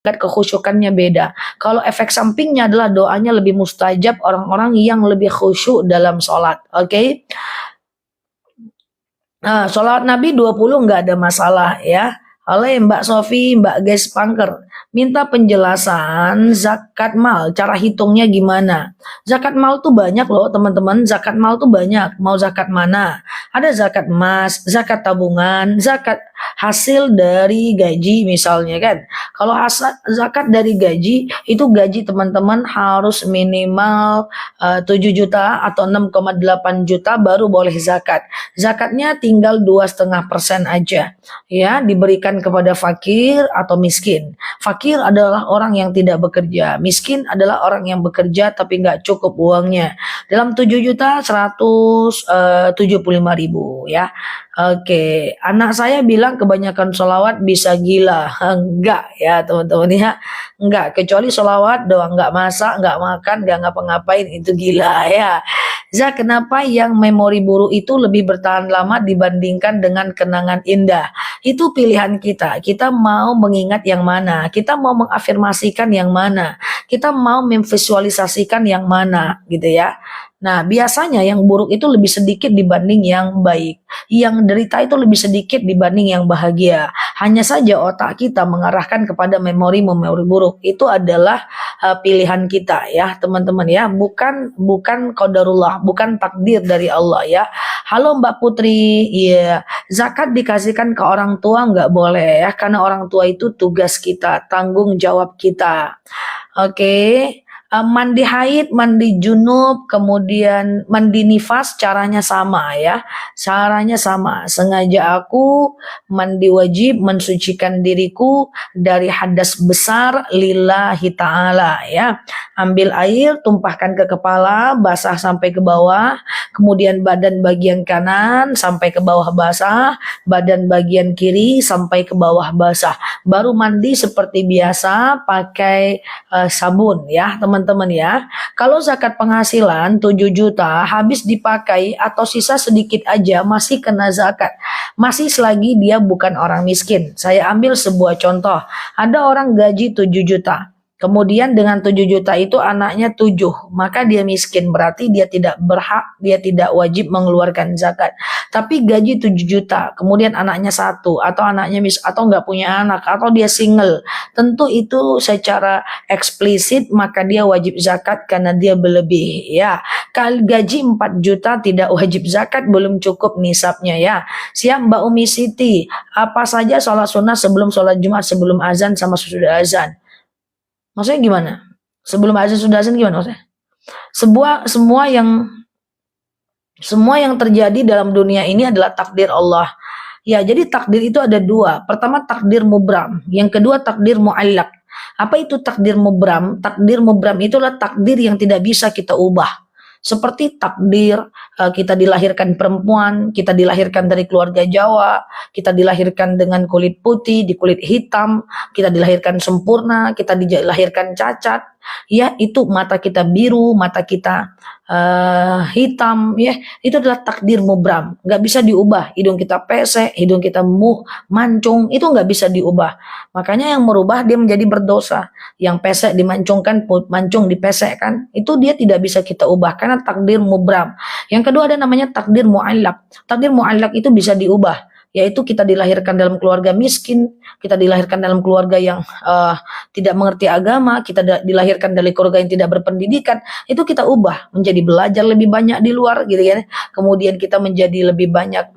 tingkat kekhusyukannya beda. Kalau efek sampingnya adalah doanya lebih mustajab orang-orang yang lebih khusyuk dalam sholat. Oke? Nah, sholawat Nabi 20 nggak ada masalah ya. Oleh Mbak Sofi, Mbak Ges Pangker, minta penjelasan zakat mal, cara hitungnya gimana? Zakat mal tuh banyak loh teman-teman, zakat mal tuh banyak. Mau zakat mana? Ada zakat emas, zakat tabungan, zakat hasil dari gaji misalnya kan. Kalau zakat dari gaji, itu gaji teman-teman harus minimal 7 juta atau 6,8 juta baru boleh zakat. Zakatnya tinggal 2,5% aja ya, diberikan kepada fakir atau miskin. Fakir adalah orang yang tidak bekerja, miskin adalah orang yang bekerja tapi nggak cukup uangnya. Dalam 7 juta 175.000 ya. Oke, anak saya bilang kebanyakan sholawat bisa gila. Enggak ya teman-teman ya, enggak, kecuali sholawat doang, nggak masak, nggak makan, nggak ngapa-ngapain, itu gila ya. Zak, kenapa yang memori buruk itu lebih bertahan lama dibandingkan dengan kenangan indah? Itu pilihan kita. Kita mau mengingat yang mana? Kita mau mengafirmasikan yang mana? Kita mau memvisualisasikan yang mana gitu ya. Nah, biasanya yang buruk itu lebih sedikit dibanding yang baik. Yang derita itu lebih sedikit dibanding yang bahagia. Hanya saja otak kita mengarahkan kepada memori-memori buruk. Itu adalah pilihan kita ya, teman-teman ya. Bukan qadarullah, bukan takdir dari Allah ya. Halo Mbak Putri, iya, zakat dikasihkan ke orang tua nggak boleh ya, karena orang tua itu tugas kita, tanggung jawab kita. Oke. Mandi haid, mandi junub, kemudian mandi nifas, caranya sama ya. Caranya sama. Sengaja aku mandi wajib mensucikan diriku dari hadas besar lillahi ta'ala ya. Ambil air, tumpahkan ke kepala, basah sampai ke bawah, kemudian badan bagian kanan sampai ke bawah basah, badan bagian kiri sampai ke bawah basah. Baru mandi seperti biasa pakai sabun ya teman-teman ya. Kalau zakat penghasilan 7 juta habis dipakai atau sisa sedikit aja masih kena zakat. Masih selagi dia bukan orang miskin. Saya ambil sebuah contoh. Ada orang gaji 7 juta. Kemudian dengan 7 juta itu anaknya 7, maka dia miskin, berarti dia tidak berhak, dia tidak wajib mengeluarkan zakat. Tapi gaji 7 juta, kemudian anaknya 1, atau anaknya atau nggak punya anak, atau dia single, tentu itu secara eksplisit maka dia wajib zakat karena dia berlebih ya. Kalau gaji 4 juta tidak wajib zakat, belum cukup nisabnya ya. Siap Mbak Umi Siti, apa saja sholat sunnah sebelum sholat Jumat, sebelum azan sama sesudah azan? Maksudnya gimana? Sebelum azan sudah azan gimana maksudnya? Semua yang terjadi dalam dunia ini adalah takdir Allah. Ya, jadi takdir itu ada dua. Pertama takdir mubram, yang kedua takdir muallaq. Apa itu takdir mubram? Takdir mubram itulah takdir yang tidak bisa kita ubah. Seperti takdir kita dilahirkan perempuan, kita dilahirkan dari keluarga Jawa, kita dilahirkan dengan kulit putih, di kulit hitam, kita dilahirkan sempurna, kita dilahirkan cacat, ya itu mata kita biru, mata kita hitam, ya itu adalah takdir mubram, nggak bisa diubah. Hidung kita pesek, hidung kita mancung, itu nggak bisa diubah. Makanya yang merubah dia menjadi berdosa. Yang pesek dimancungkan, mancung dipesekkan, itu dia tidak bisa kita ubah karena takdir mubram. Yang kedua ada namanya takdir muallaq. Takdir muallaq itu bisa diubah, yaitu kita dilahirkan dalam keluarga miskin, kita dilahirkan dalam keluarga yang tidak mengerti agama, kita dilahirkan dari keluarga yang tidak berpendidikan, itu kita ubah menjadi belajar lebih banyak di luar gitu ya. Kemudian kita menjadi lebih banyak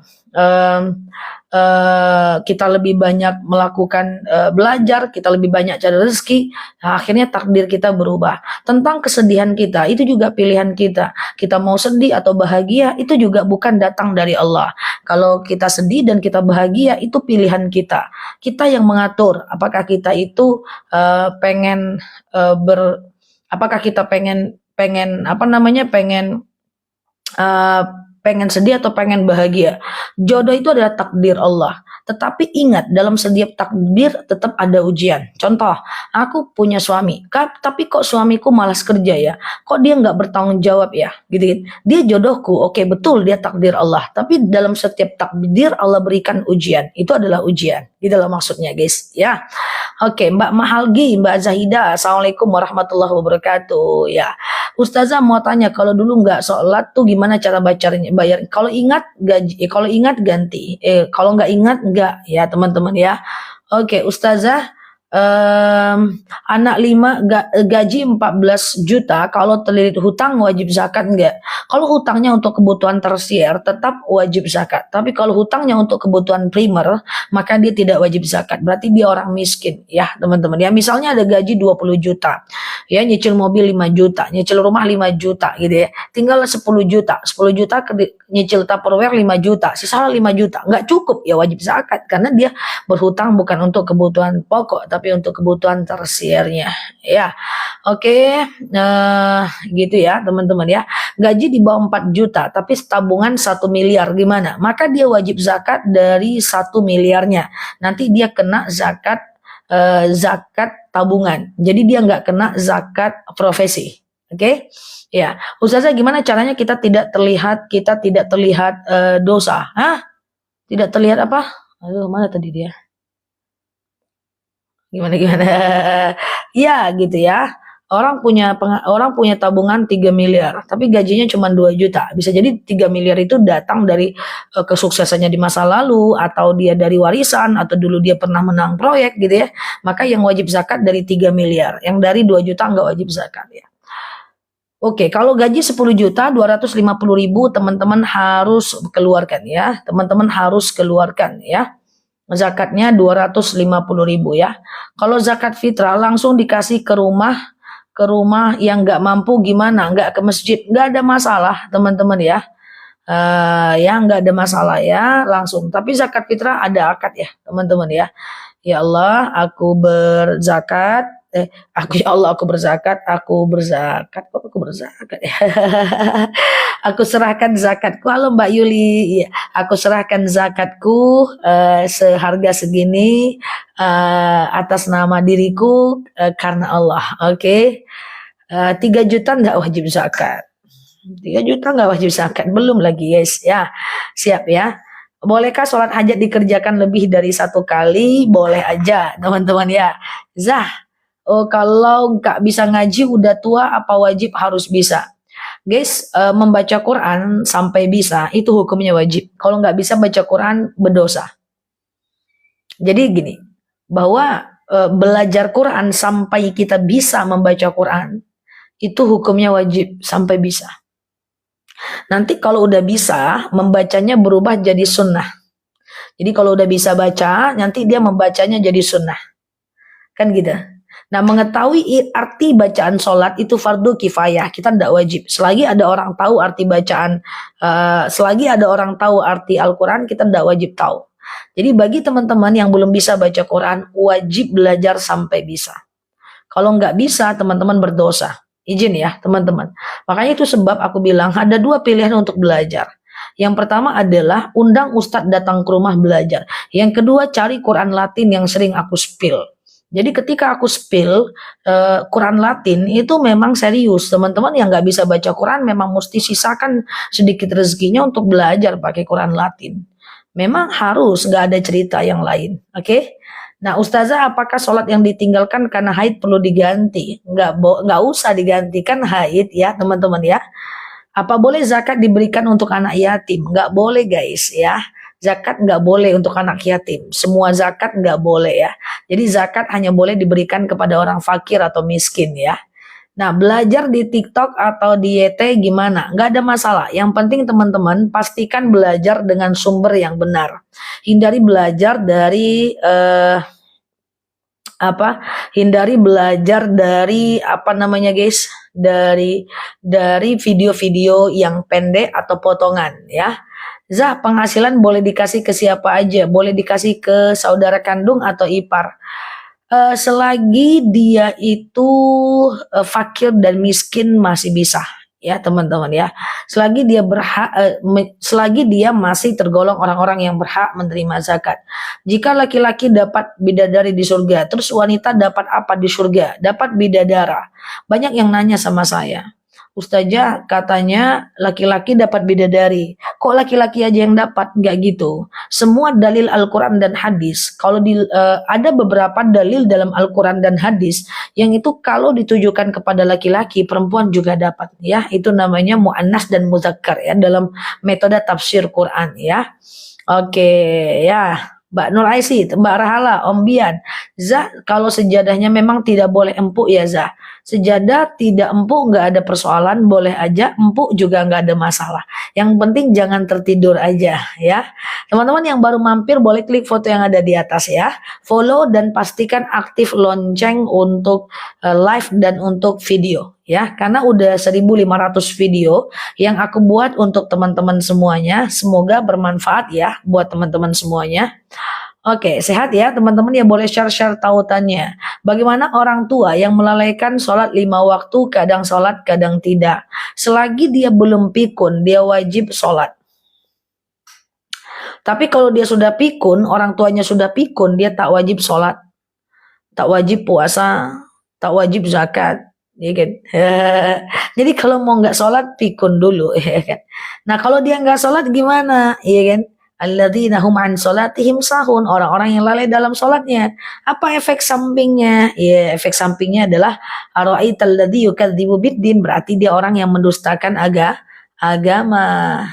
kita lebih banyak melakukan belajar, kita lebih banyak cari rezeki. Nah, akhirnya takdir kita berubah. Tentang kesedihan kita, itu juga pilihan kita. Kita mau sedih atau bahagia, itu juga bukan datang dari Allah. Kalau kita sedih dan kita bahagia, itu pilihan kita. Kita yang mengatur apakah kita itu apakah kita pengen pengen sedih atau pengen bahagia. Jodoh itu adalah takdir Allah. Tetapi ingat, dalam setiap takdir tetap ada ujian. Contoh, aku punya suami, tapi kok suamiku malas kerja ya? Kok dia nggak bertanggung jawab ya? Gitu kan. Dia jodohku, oke betul dia takdir Allah. Tapi dalam setiap takdir Allah berikan ujian. Itu adalah ujian. Gitu lah maksudnya guys. Ya, oke Mbak Mahalgi, Mbak Zahida, Assalamualaikum warahmatullahi wabarakatuh. Ya, Ustazah mau tanya, kalau dulu nggak sholat tuh gimana cara bayar? Kalau ingat gaji, kalau ingat ganti. Kalau nggak ingat nggak ya teman-teman ya. Oke, Ustazah, anak 5 gaji 14 juta, kalau terlilit hutang wajib zakat enggak? Kalau hutangnya untuk kebutuhan tersier tetap wajib zakat. Tapi kalau hutangnya untuk kebutuhan primer, maka dia tidak wajib zakat. Berarti dia orang miskin ya teman-teman ya. Misalnya ada gaji 20 juta. Ya, nyicil mobil 5 juta, nyicil rumah 5 juta gitu ya. Tinggal 10 juta. 10 juta nyicil Tupperware 5 juta, sisa 5 juta. Enggak cukup ya wajib zakat karena dia berhutang bukan untuk kebutuhan pokok tapi untuk kebutuhan tersiernya ya. Oke, gitu ya teman-teman ya. Gaji di bawah 4 juta tapi tabungan 1 miliar gimana? Maka dia wajib zakat dari 1 miliarnya. Nanti dia kena zakat tabungan. Jadi dia nggak kena zakat profesi. Oke? Ya, Ustazah gimana caranya kita tidak terlihat dosa? Hah? Tidak terlihat apa? Aduh, mana tadi dia? Gimana? Ya gitu ya. Orang punya tabungan 3 miliar, tapi gajinya cuma 2 juta. Bisa jadi 3 miliar itu datang dari kesuksesannya di masa lalu, atau dia dari warisan, atau dulu dia pernah menang proyek gitu ya. Maka yang wajib zakat dari 3 miliar, yang dari 2 juta nggak wajib zakat ya. Oke, kalau gaji 10 juta 250 ribu teman-teman harus keluarkan ya. Teman-teman harus keluarkan ya. Zakatnya 250 ribu ya. Kalau zakat fitrah langsung dikasih ke rumah yang nggak mampu gimana? Nggak ke masjid, nggak ada masalah teman-teman ya. Ya nggak ada masalah ya langsung. Tapi zakat fitrah ada akad ya teman-teman ya. Ya Allah, aku berzakat. Ya Allah, aku berzakat. Kok aku berzakat ya? Aku serahkan zakatku. Halo Mbak Yuli, aku serahkan zakatku seharga segini atas nama diriku karena Allah. Oke. 3 juta nggak wajib zakat. 3 juta nggak wajib zakat. Belum lagi guys ya. Siap ya. Bolehkah sholat hajat dikerjakan lebih dari 1 kali? Boleh aja teman-teman ya. Kalau nggak bisa ngaji udah tua apa wajib harus bisa? Guys, membaca Quran sampai bisa itu hukumnya wajib. Kalau nggak bisa baca Quran berdosa. Jadi gini, bahwa belajar Quran sampai kita bisa membaca Quran itu hukumnya wajib sampai bisa. Nanti kalau udah bisa membacanya berubah jadi sunnah. Jadi kalau udah bisa baca, nanti dia membacanya jadi sunnah. Kan gitu. Nah, mengetahui arti bacaan sholat itu fardu kifayah, kita tidak wajib. Selagi ada orang tahu arti bacaan, selagi ada orang tahu arti Al-Quran, kita tidak wajib tahu. Jadi bagi teman-teman yang belum bisa baca Quran, wajib belajar sampai bisa. Kalau nggak bisa, teman-teman berdosa. Izin ya teman-teman. Makanya itu sebab aku bilang ada 2 pilihan untuk belajar. Yang pertama adalah undang ustadz datang ke rumah belajar. Yang kedua cari Quran Latin yang sering aku spill. Jadi ketika aku spill Quran Latin itu memang serius. Teman-teman yang nggak bisa baca Quran memang mesti sisakan sedikit rezekinya untuk belajar pakai Quran Latin. Memang harus, nggak ada cerita yang lain. Oke? Nah, Ustazah, apakah sholat yang ditinggalkan karena haid perlu diganti? Nggak usah digantikan haid ya teman-teman ya. Apa boleh zakat diberikan untuk anak yatim? Nggak boleh guys ya. Zakat nggak boleh untuk anak yatim. Semua zakat nggak boleh ya. Jadi zakat hanya boleh diberikan kepada orang fakir atau miskin ya. Nah, belajar di TikTok atau di YT gimana? Nggak ada masalah. Yang penting teman-teman pastikan belajar dengan sumber yang benar. Hindari belajar dari guys, dari video-video yang pendek atau potongan ya. Zah, penghasilan boleh dikasih ke siapa aja? Boleh dikasih ke saudara kandung atau ipar? Selagi dia itu fakir dan miskin masih bisa ya teman-teman ya. Selagi dia masih tergolong orang-orang yang berhak menerima zakat. Jika laki-laki dapat bidadari di surga, terus wanita dapat apa di surga? Dapat bidadara. Banyak yang nanya sama saya, Ustazah katanya laki-laki dapat bidadari. Kok laki-laki aja yang dapat? Nggak gitu. Semua dalil Al-Quran dan hadis. Ada beberapa dalil dalam Al-Quran dan hadis yang itu kalau ditujukan kepada laki-laki, perempuan juga dapat. Ya, itu namanya mu'annas dan muzakkar ya dalam metode tafsir Quran ya. Oke, ya. Mbak Nur Aisy, Mbak Rahala, Om Bian. Zah, kalau sejadahnya memang tidak boleh empuk ya Zah. Sejadah tidak empuk nggak ada persoalan, boleh aja, empuk juga nggak ada masalah. Yang penting jangan tertidur aja ya. Teman-teman yang baru mampir boleh klik foto yang ada di atas ya. Follow dan pastikan aktif lonceng untuk live dan untuk video ya. Karena udah 1.500 video yang aku buat untuk teman-teman semuanya. Semoga bermanfaat ya buat teman-teman semuanya. Oke, sehat ya teman-teman ya, boleh share-share tautannya. Bagaimana orang tua yang melalaikan sholat 5 waktu, kadang sholat, kadang tidak. Selagi dia belum pikun, dia wajib sholat. Tapi kalau dia sudah pikun, orang tuanya sudah pikun, dia tak wajib sholat, tak wajib puasa, tak wajib zakat. Ya kan? Jadi kalau mau nggak sholat, pikun dulu. Ya kan? Nah kalau dia nggak sholat gimana? Ya kan? Alladzina hum an sholatihim sahun, orang-orang yang lalai dalam sholatnya. Apa efek sampingnya? Ya, efek sampingnya adalah ara'aital ladzi yukadzibu biddin, berarti dia orang yang mendustakan agama,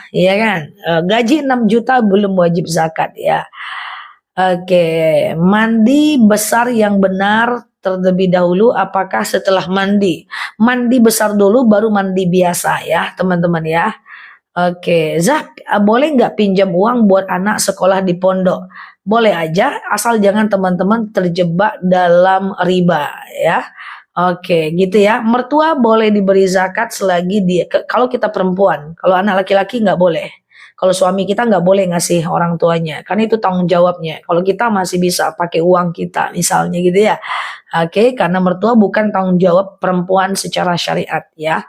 ya kan? Gaji 6 juta belum wajib zakat ya. Oke, mandi besar yang benar terlebih dahulu, apakah setelah mandi? Mandi besar dulu baru mandi biasa ya, teman-teman ya. Oke, Zah, boleh nggak pinjam uang buat anak sekolah di pondok? Boleh aja, asal jangan teman-teman terjebak dalam riba ya. Oke, gitu ya. Mertua boleh diberi zakat selagi kalau kita perempuan, kalau anak laki-laki nggak boleh. Kalau suami kita nggak boleh ngasih orang tuanya, karena itu tanggung jawabnya. Kalau kita masih bisa pakai uang kita, misalnya gitu ya. Oke, karena mertua bukan tanggung jawab perempuan secara syariat ya.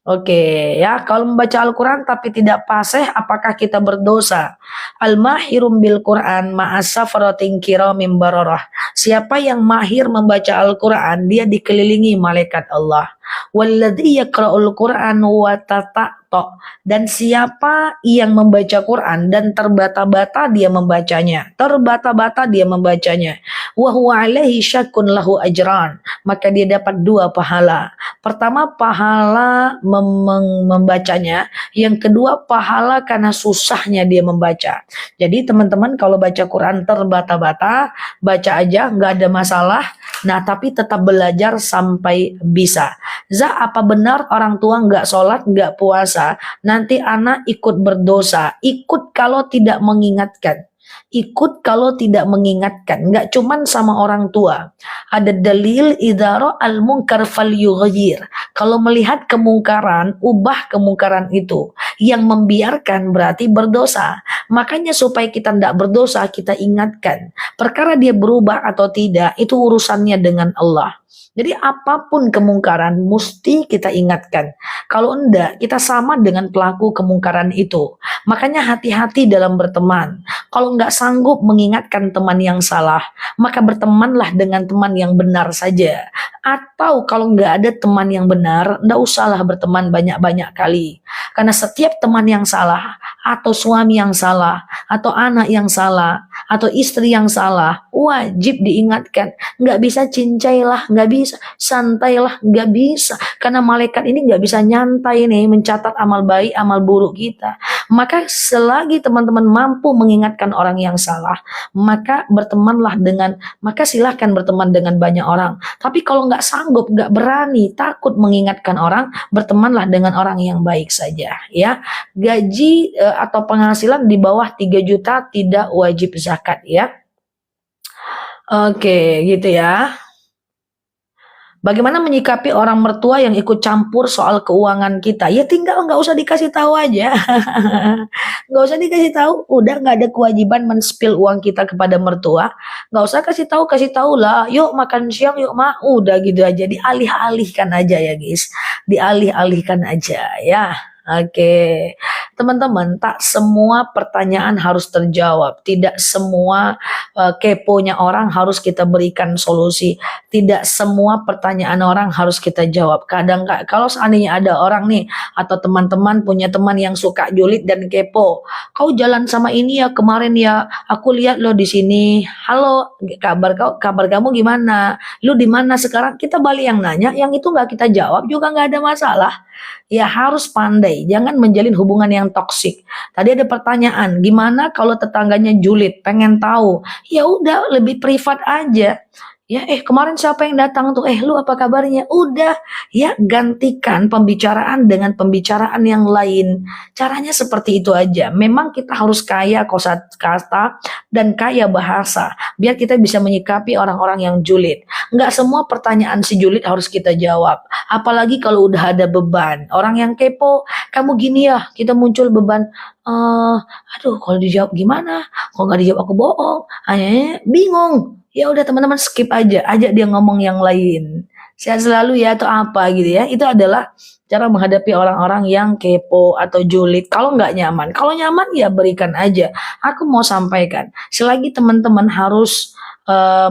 Oke, ya, kalau membaca Al-Quran tapi tidak fasih, apakah kita berdosa? Al-mahirum bil Quran ma'asafaratin kiramin bararah. Siapa yang mahir membaca Al-Quran, dia dikelilingi malaikat Allah. Walladzi yaqra'ul Quran wa tata'ta. Dan siapa yang membaca Quran dan terbata-bata dia membacanya, terbata-bata dia membacanya, wa huwa alaihi syakkun lahu ajran, maka dia dapat 2 pahala. Pertama, pahala membacanya, yang kedua pahala karena susahnya dia membaca. Jadi teman-teman kalau baca Quran terbata-bata, baca aja nggak ada masalah. Nah tapi tetap belajar sampai bisa. Zah, apa benar orang tua nggak sholat, nggak puasa, nanti anak ikut berdosa? Ikut kalau tidak mengingatkan. Ikut kalau tidak mengingatkan, nggak cuman sama orang tua. Ada dalil idza al munkar falyughayyir. Kalau melihat kemungkaran, ubah kemungkaran itu. Yang membiarkan berarti berdosa. Makanya supaya kita tidak berdosa, kita ingatkan. Perkara dia berubah atau tidak, itu urusannya dengan Allah. Jadi apapun kemungkaran mesti kita ingatkan. Kalau enggak, kita sama dengan pelaku kemungkaran itu. Makanya hati-hati dalam berteman. Kalau enggak sanggup mengingatkan teman yang salah, maka bertemanlah dengan teman yang benar saja. Atau kalau enggak ada teman yang benar, enggak usahlah berteman banyak-banyak kali. Karena setiap teman yang salah, atau suami yang salah, atau anak yang salah, atau istri yang salah, wajib diingatkan. Nggak bisa cincailah, nggak bisa santailah, nggak bisa. Karena malaikat ini nggak bisa nyantai nih mencatat amal baik, amal buruk kita. Maka selagi teman-teman mampu mengingatkan orang yang salah, maka silahkan berteman dengan banyak orang. Tapi kalau nggak sanggup, nggak berani, takut mengingatkan orang, bertemanlah dengan orang yang baik saja. Ya, gaji atau penghasilan di bawah 3 juta tidak wajib zakat ya. Oke, gitu ya. Bagaimana menyikapi orang mertua yang ikut campur soal keuangan kita? Ya tinggal nggak usah dikasih tahu aja. Nggak usah dikasih tahu, udah nggak ada kewajiban men-spill uang kita kepada mertua. Nggak usah kasih tahu lah. Yuk makan siang, yuk ma. Udah gitu aja, dialih-alihkan aja ya guys. Dialih-alihkan aja ya. Oke, teman-teman, tak semua pertanyaan harus terjawab. Tidak semua keponya orang harus kita berikan solusi. Tidak semua pertanyaan orang harus kita jawab. Kadang kalau seandainya ada orang nih atau teman-teman punya teman yang suka julid dan kepo, kau jalan sama ini ya kemarin ya, aku lihat lo di sini. Halo, kabar kamu gimana? Lu di mana sekarang? Kita balik yang nanya, yang itu nggak kita jawab juga nggak ada masalah. Ya harus pandai, jangan menjalin hubungan yang toksik. Tadi ada pertanyaan, gimana kalau tetangganya julid, pengen tahu? Ya udah lebih privat aja. Ya, kemarin siapa yang datang tuh? Lu apa kabarnya? Udah, ya gantikan pembicaraan dengan pembicaraan yang lain. Caranya seperti itu aja. Memang kita harus kaya kosakata dan kaya bahasa, biar kita bisa menyikapi orang-orang yang julid. Nggak semua pertanyaan si julid harus kita jawab. Apalagi kalau udah ada beban. Orang yang kepo, kamu gini ya, kita muncul beban. Aduh, kalau dijawab gimana? Kalau nggak dijawab aku bohong. Bingung. Ya udah teman-teman skip aja, ajak dia ngomong yang lain. Sehat selalu ya atau apa gitu ya. Itu adalah cara menghadapi orang-orang yang kepo atau julid. Kalau nggak nyaman, kalau nyaman ya berikan aja. Aku mau sampaikan, selagi teman-teman harus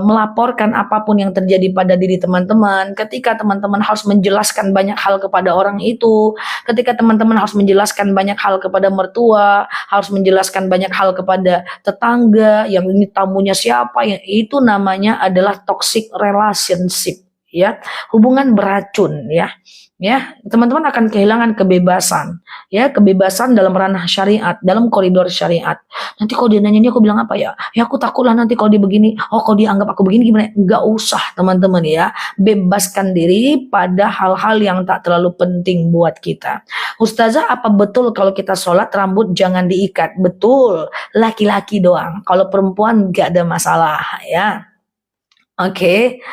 melaporkan apapun yang terjadi pada diri teman-teman, ketika teman-teman harus menjelaskan banyak hal kepada orang itu, ketika teman-teman harus menjelaskan banyak hal kepada mertua, harus menjelaskan banyak hal kepada tetangga, yang ini tamunya siapa, yang itu namanya adalah toxic relationship ya, hubungan beracun ya. Ya, teman-teman akan kehilangan kebebasan, ya, kebebasan dalam ranah syariat, dalam koridor syariat. Nanti kalau dia nanya ini aku bilang apa ya? Ya aku takutlah nanti kalau dia begini, kalau dia anggap aku begini gimana? Enggak usah teman-teman ya, bebaskan diri pada hal-hal yang tak terlalu penting buat kita. Ustazah, apa betul kalau kita sholat rambut jangan diikat? Betul, laki-laki doang. Kalau perempuan nggak ada masalah ya. Oke.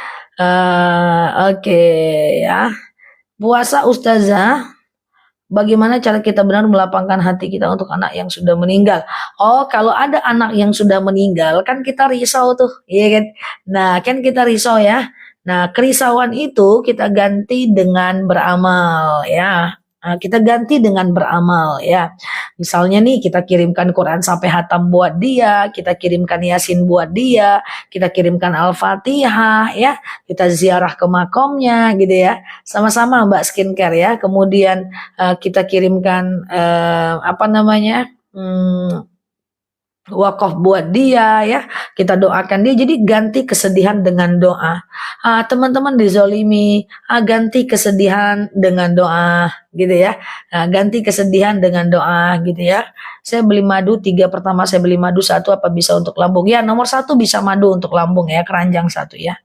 Oke ya. Puasa Ustazah, bagaimana cara kita benar melapangkan hati kita untuk anak yang sudah meninggal? Oh, kalau ada anak yang sudah meninggal, kan kita risau tuh, iya kan? Nah, kan kita risau ya. Nah, kerisauan itu kita ganti dengan beramal ya. Kita ganti dengan beramal ya. Misalnya nih kita kirimkan Quran sampai hatam buat dia, kita kirimkan Yasin buat dia, kita kirimkan Al-Fatihah ya, kita ziarah ke makomnya gitu ya. Sama-sama Mbak Skincare ya. Kemudian kita kirimkan apa namanya? Wakaf buat dia ya, kita doakan dia, jadi ganti kesedihan dengan doa. Teman-teman dizolimi, ganti kesedihan dengan doa gitu ya. Ganti kesedihan dengan doa gitu ya. Saya beli madu 3, pertama saya beli madu 1, apa bisa untuk lambung ya, nomor 1 bisa madu untuk lambung ya, keranjang 1 ya.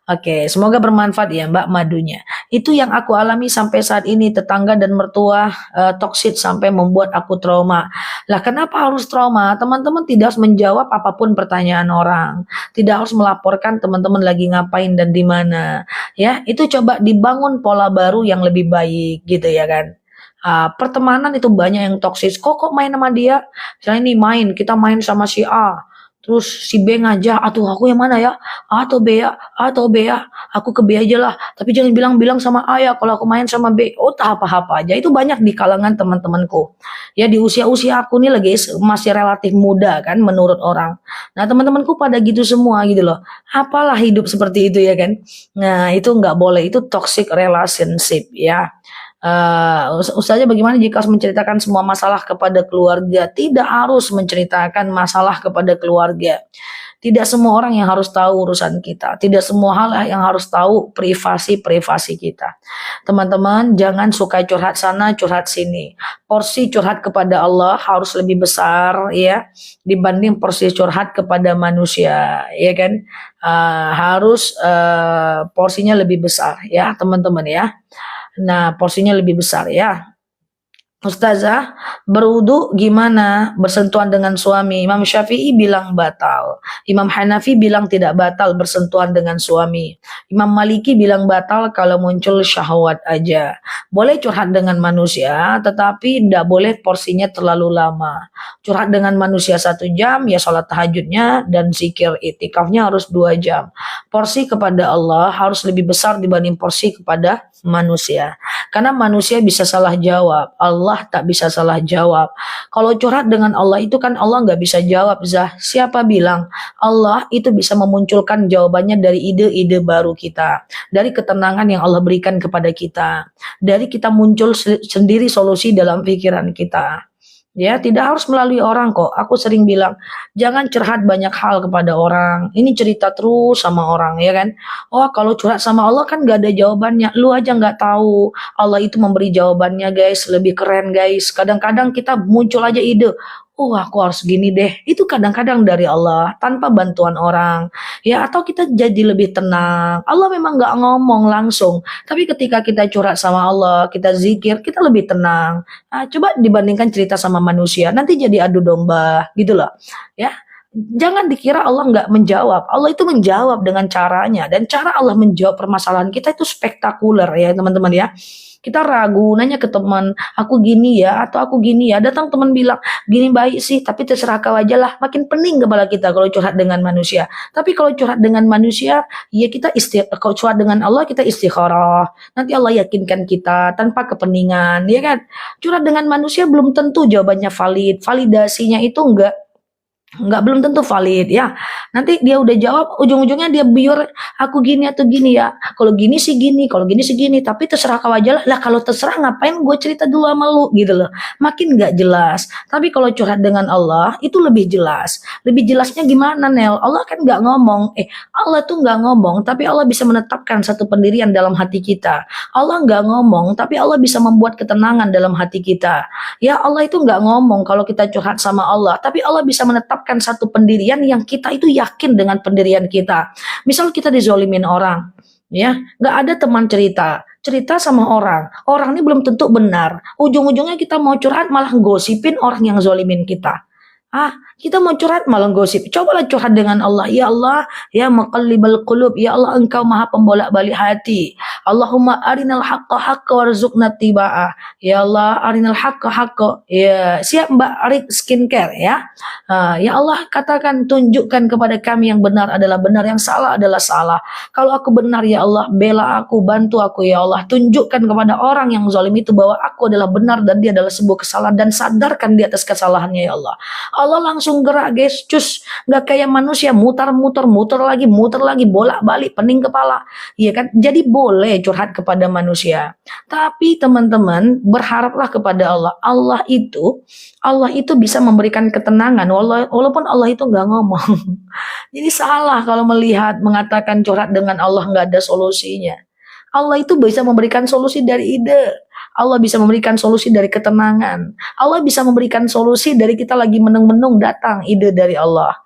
Oke, semoga bermanfaat ya Mbak madunya. Itu yang aku alami sampai saat ini, tetangga dan mertua toksik sampai membuat aku trauma. Lah kenapa harus trauma? Teman-teman tidak harus menjawab apapun pertanyaan orang. Tidak harus melaporkan teman-teman lagi ngapain dan di mana. Ya, itu coba dibangun pola baru yang lebih baik gitu ya kan. Pertemanan itu banyak yang toksis. Kok main sama dia? Misalnya nih kita main sama si A. Terus si B ngajak, atuh aku yang mana ya? A atau B ya? A atau B ya? Aku ke B aja lah. Tapi jangan bilang-bilang sama A ya kalau aku main sama B. Oh tak apa-apa aja. Itu banyak di kalangan teman-temanku. Ya di usia-usia aku nih lagi masih relatif muda kan menurut orang. Nah teman-temanku pada gitu semua gitu loh. Apalah hidup seperti itu ya kan. Nah itu nggak boleh. Itu toxic relationship ya. Ustazah bagaimana jika harus menceritakan semua masalah kepada keluarga? Tidak harus menceritakan masalah kepada keluarga. Tidak semua orang yang harus tahu urusan kita. Tidak semua hal yang harus tahu privasi kita. Teman-teman jangan suka curhat sana, curhat sini. Porsi curhat kepada Allah harus lebih besar ya dibanding porsi curhat kepada manusia, ya kan? Harus porsinya lebih besar ya teman-teman ya. Nah, porsinya lebih besar ya. Ustazah, berwudu gimana bersentuhan dengan suami? Imam Syafi'i bilang batal. Imam Hanafi bilang tidak batal bersentuhan dengan suami. Imam Maliki bilang batal kalau muncul syahwat aja. Boleh curhat dengan manusia, tetapi tidak boleh porsinya terlalu lama. Curhat dengan manusia 1 jam, ya sholat tahajudnya dan zikir itikafnya harus 2 jam. Porsi kepada Allah harus lebih besar dibanding porsi kepada manusia. Karena manusia bisa salah jawab, Allah tak bisa salah jawab. Kalau curhat dengan Allah itu kan Allah nggak bisa jawab, Zah. Siapa bilang? Allah itu bisa memunculkan jawabannya dari ide-ide baru kita, dari ketenangan yang Allah berikan kepada kita, dari kita muncul sendiri solusi dalam pikiran kita. Ya, tidak harus melalui orang kok. Aku sering bilang, jangan curhat banyak hal kepada orang. Ini cerita terus sama orang, ya kan? Oh, kalau curhat sama Allah kan gak ada jawabannya. Lu aja gak tahu. Allah itu memberi jawabannya, guys. Lebih keren, guys. Kadang-kadang kita muncul aja ide. Oh, aku harus gini deh. Itu kadang-kadang dari Allah, tanpa bantuan orang. Ya, atau kita jadi lebih tenang. Allah memang gak ngomong langsung. Tapi ketika kita curhat sama Allah, kita zikir, kita lebih tenang. Nah, coba dibandingkan cerita sama manusia, nanti jadi adu domba gitu loh. Ya, jangan dikira Allah nggak menjawab. Allah itu menjawab dengan caranya, dan cara Allah menjawab permasalahan kita itu spektakuler ya teman-teman ya. Kita ragu, nanya ke teman, aku gini ya, atau aku gini ya. Datang teman bilang, gini baik sih, tapi terserah kau aja lah. Makin pening kepala kita kalau curhat dengan manusia. Tapi kalau curhat dengan manusia, ya kita kalau curhat dengan Allah, kita istikharah. Nanti Allah yakinkan kita tanpa kepeningan, ya kan? Curhat dengan manusia belum tentu jawabannya valid. Validasinya itu enggak belum tentu valid ya. Nanti dia udah jawab, ujung-ujungnya dia biur aku gini atau gini ya. Kalau gini sih gini, kalau gini sih gini. Tapi terserah kau aja lah. Lah kalau terserah ngapain gue cerita dulu sama lu gitu loh. Makin nggak jelas. Tapi kalau curhat dengan Allah itu lebih jelas. Lebih jelasnya gimana Nel? Allah kan nggak ngomong. Allah tuh nggak ngomong, tapi Allah bisa menetapkan satu pendirian dalam hati kita. Allah nggak ngomong, tapi Allah bisa membuat ketenangan dalam hati kita. Ya Allah itu nggak ngomong kalau kita curhat sama Allah, tapi Allah bisa menetapkan satu pendirian yang kita itu yakin dengan pendirian kita. Misal kita dizolimin orang, ya nggak ada teman cerita sama orang ini belum tentu benar. Ujung-ujungnya kita mau curhat malah gosipin orang yang zolimin kita. Kita mau curhat malah gosip. Cobalah curhat dengan Allah. Ya Allah, ya muqallibal qulub, ya Allah engkau maha pembolak-balik hati. Allahumma arinal haqqa haqqa warzuqna tiba'ah. Ya Allah, arinal haqqa haqqa. Ya, siap Mbak Arik Skincare ya. Ya Allah, katakan tunjukkan kepada kami yang benar adalah benar, yang salah adalah salah. Kalau aku benar ya Allah, bela aku, bantu aku ya Allah. Tunjukkan kepada orang yang zalim itu bahwa aku adalah benar dan dia adalah sebuah kesalahan, dan sadarkan di atas kesalahannya ya Allah. Allah langsung gerak guys, cus, nggak kayak manusia muter lagi, bolak-balik pening kepala, iya kan? Jadi boleh curhat kepada manusia, tapi teman-teman berharaplah kepada Allah. Allah itu bisa memberikan ketenangan walaupun Allah itu nggak ngomong. Jadi salah kalau mengatakan curhat dengan Allah nggak ada solusinya. Allah itu bisa memberikan solusi dari ide. Allah bisa memberikan solusi dari ketenangan. Allah bisa memberikan solusi dari kita lagi menung-menung datang ide dari Allah.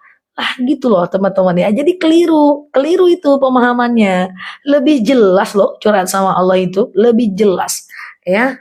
Gitu loh teman-teman ya. Jadi keliru itu pemahamannya. Lebih jelas loh curhat sama Allah itu, lebih jelas ya.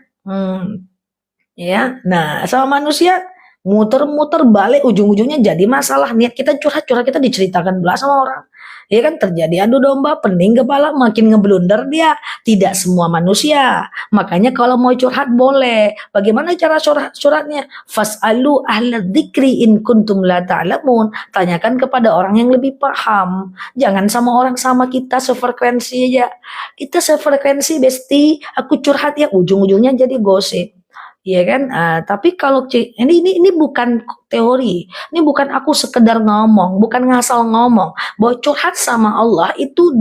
Ya. Nah, sama manusia muter-muter balik, ujung-ujungnya jadi masalah. Niat kita curhat kita diceritakan belas sama orang. Ya kan, terjadi adu domba, pening kepala, makin ngeblunder dia. Tidak semua manusia. Makanya kalau mau curhat boleh. Bagaimana cara curhatnya? Fas'alu ahla dzikri in kuntum la ta'lamun. Tanyakan kepada orang yang lebih paham. Jangan sama orang sama kita sefrekuensi aja. Kita sefrekuensi besti, aku curhat ya ujung-ujungnya jadi gosip. Iya kan? Tapi kalau ini bukan teori, ini bukan aku sekedar ngomong, bukan ngasal ngomong. Bahwa curhat sama Allah itu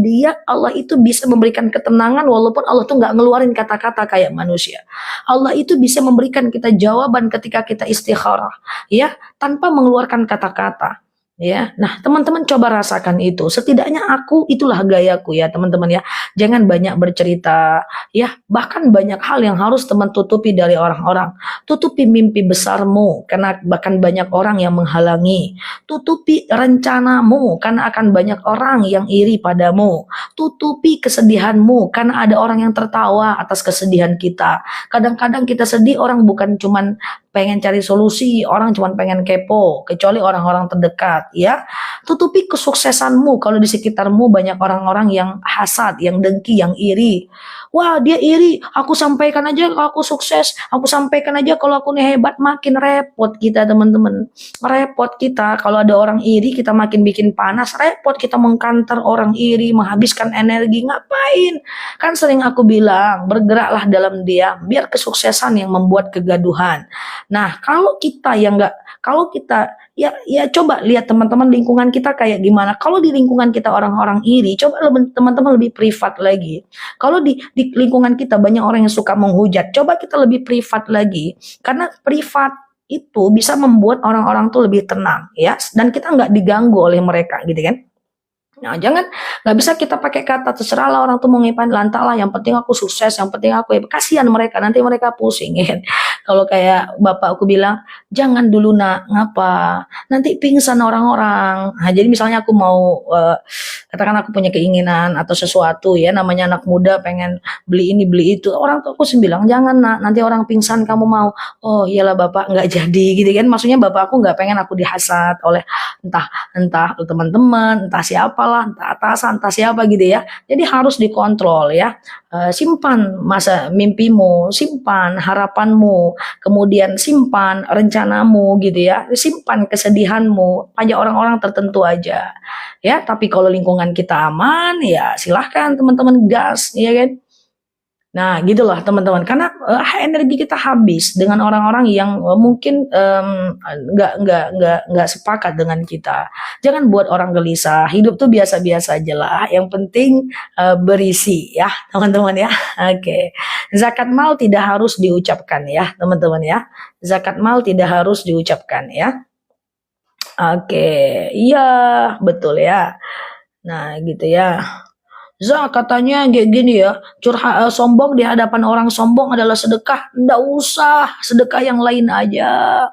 Allah itu bisa memberikan ketenangan walaupun Allah tuh nggak ngeluarin kata-kata kayak manusia. Allah itu bisa memberikan kita jawaban ketika kita istikharah, ya, tanpa mengeluarkan kata-kata. Ya. Nah, teman-teman coba rasakan itu. Setidaknya aku itulah gayaku ya, teman-teman ya. Jangan banyak bercerita ya. Bahkan banyak hal yang harus teman tutupi dari orang-orang. Tutupi mimpi besarmu karena bahkan banyak orang yang menghalangi. Tutupi rencanamu karena akan banyak orang yang iri padamu. Tutupi kesedihanmu karena ada orang yang tertawa atas kesedihan kita. Kadang-kadang kita sedih, orang bukan cuman pengen cari solusi, orang cuma pengen kepo, kecuali orang-orang terdekat ya. Tutupi kesuksesanmu kalau di sekitarmu banyak orang-orang yang hasad, yang dengki, yang iri. Wah, dia iri, aku sampaikan aja kalau aku sukses, aku sampaikan aja kalau aku nih hebat. Makin repot kita, teman-teman. Repot kita kalau ada orang iri, kita makin bikin panas. Repot kita mengkantar orang iri, menghabiskan energi. Ngapain? Kan sering aku bilang, bergeraklah dalam diam, biar kesuksesan yang membuat kegaduhan. Nah, kalau kita yang enggak, kalau kita ya coba lihat teman-teman lingkungan kita kayak gimana. Kalau di lingkungan kita orang-orang iri, coba teman-teman lebih privat lagi. Kalau di lingkungan kita banyak orang yang suka menghujat, coba kita lebih privat lagi. Karena privat itu bisa membuat orang-orang tuh lebih tenang ya, dan kita nggak diganggu oleh mereka gitu kan. Nah, nggak bisa kita pakai kata terserah lah orang tuh mau ngapain, lantak lah, yang penting aku sukses, yang penting aku ya. Kasihan mereka, nanti mereka pusing ya. Kalau kayak bapak aku bilang, jangan dulu nak, ngapa? Nanti pingsan orang-orang. Nah, jadi misalnya aku mau, katakan aku punya keinginan atau sesuatu ya, namanya anak muda pengen beli ini beli itu. Orang tuh aku sih bilang, jangan nak, nanti orang pingsan kamu mau. Oh iyalah bapak, nggak jadi gitu kan. Maksudnya bapak aku nggak pengen aku dihasat oleh entah entah teman-teman, entah siapalah, entah atasan, entah siapa gitu ya. Jadi harus dikontrol ya. Simpan masa mimpimu, simpan harapanmu, kemudian simpan rencanamu gitu ya. Simpan kesedihanmu pada orang-orang tertentu aja. Ya, tapi kalau lingkungan kita aman, ya silahkan teman-teman gas, ya kan? Nah, gitulah teman-teman. Karena energi kita habis dengan orang-orang yang mungkin nggak sepakat dengan kita. Jangan buat orang gelisah. Hidup tuh biasa-biasa aja lah. Yang penting berisi ya, teman-teman ya. Oke. Zakat mal tidak harus diucapkan ya, teman-teman ya. Zakat mal tidak harus diucapkan ya. Oke, iya betul ya. Nah, gitu ya. Katanya kayak gini ya, sombong di hadapan orang sombong adalah sedekah. Nggak usah, sedekah yang lain aja.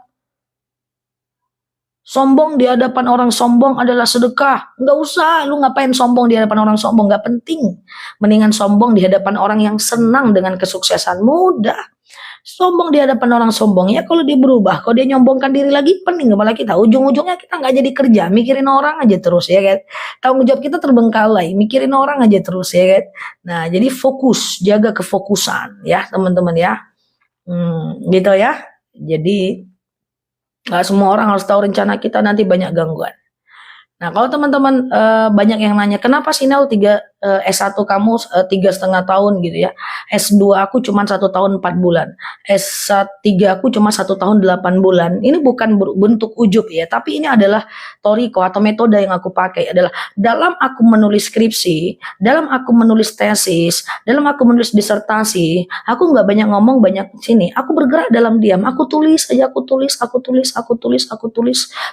Sombong di hadapan orang sombong adalah sedekah. Nggak usah, lu ngapain sombong di hadapan orang sombong, nggak penting. Mendingan sombong di hadapan orang yang senang dengan kesuksesan. Mudah. Sombong di hadapan orang sombong ya, kalau dia berubah, kalau dia nyombongkan diri lagi, pening kepala kita. Ujung-ujungnya kita nggak jadi kerja, mikirin orang aja terus ya kan. Tanggung jawab kita terbengkalai, mikirin orang aja terus ya kan. Nah, jadi fokus, jaga kefokusan ya teman-teman ya. Gitu ya. Jadi nggak semua orang harus tahu rencana kita, nanti banyak gangguan. Nah, kalau teman-teman banyak yang nanya, kenapa sih Nel S1 kamu 3,5 tahun gitu ya, S2 aku cuma 1 tahun 4 bulan, S3 aku cuma 1 tahun 8 bulan. Ini bukan bentuk ujub ya, tapi ini adalah toriko atau metode yang aku pakai adalah dalam aku menulis skripsi, dalam aku menulis tesis, dalam aku menulis disertasi, aku nggak banyak ngomong, banyak sini. Aku bergerak dalam diam, aku tulis aja, aku tulis,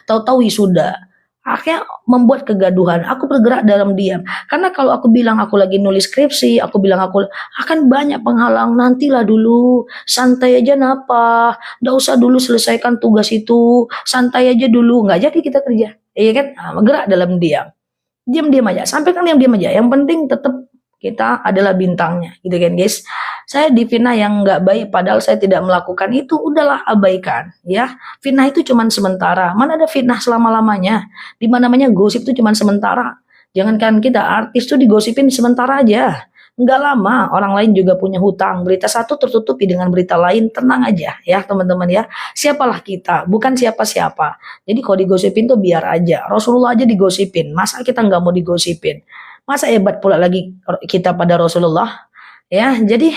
tahu-tahu wisuda. Akhirnya membuat kegaduhan. Aku bergerak dalam diam. Karena kalau aku bilang aku lagi nulis skripsi, aku bilang aku akan banyak penghalang. Nantilah dulu, santai aja napa. Nggak usah dulu selesaikan tugas itu, santai aja dulu. Nggak jadi kita kerja, iya kan? Nah, bergerak dalam diam. Diam-diam aja. Sampaikan diam-diam aja. Yang penting tetap kita adalah bintangnya, gitu kan guys. Saya difitnah yang nggak baik, padahal saya tidak melakukan itu, udahlah abaikan, ya. Fitnah itu cuma sementara. Mana ada fitnah selama-lamanya? Di mana-mana gosip itu cuma sementara. Jangankan kita artis tuh digosipin sementara aja. Nggak lama, orang lain juga punya hutang. Berita satu tertutupi dengan berita lain, tenang aja ya teman-teman ya. Siapalah kita, bukan siapa-siapa. Jadi kalau digosipin tuh biar aja. Rasulullah aja digosipin, masa kita nggak mau digosipin? Masa hebat pula lagi kita pada Rasulullah? Ya, jadi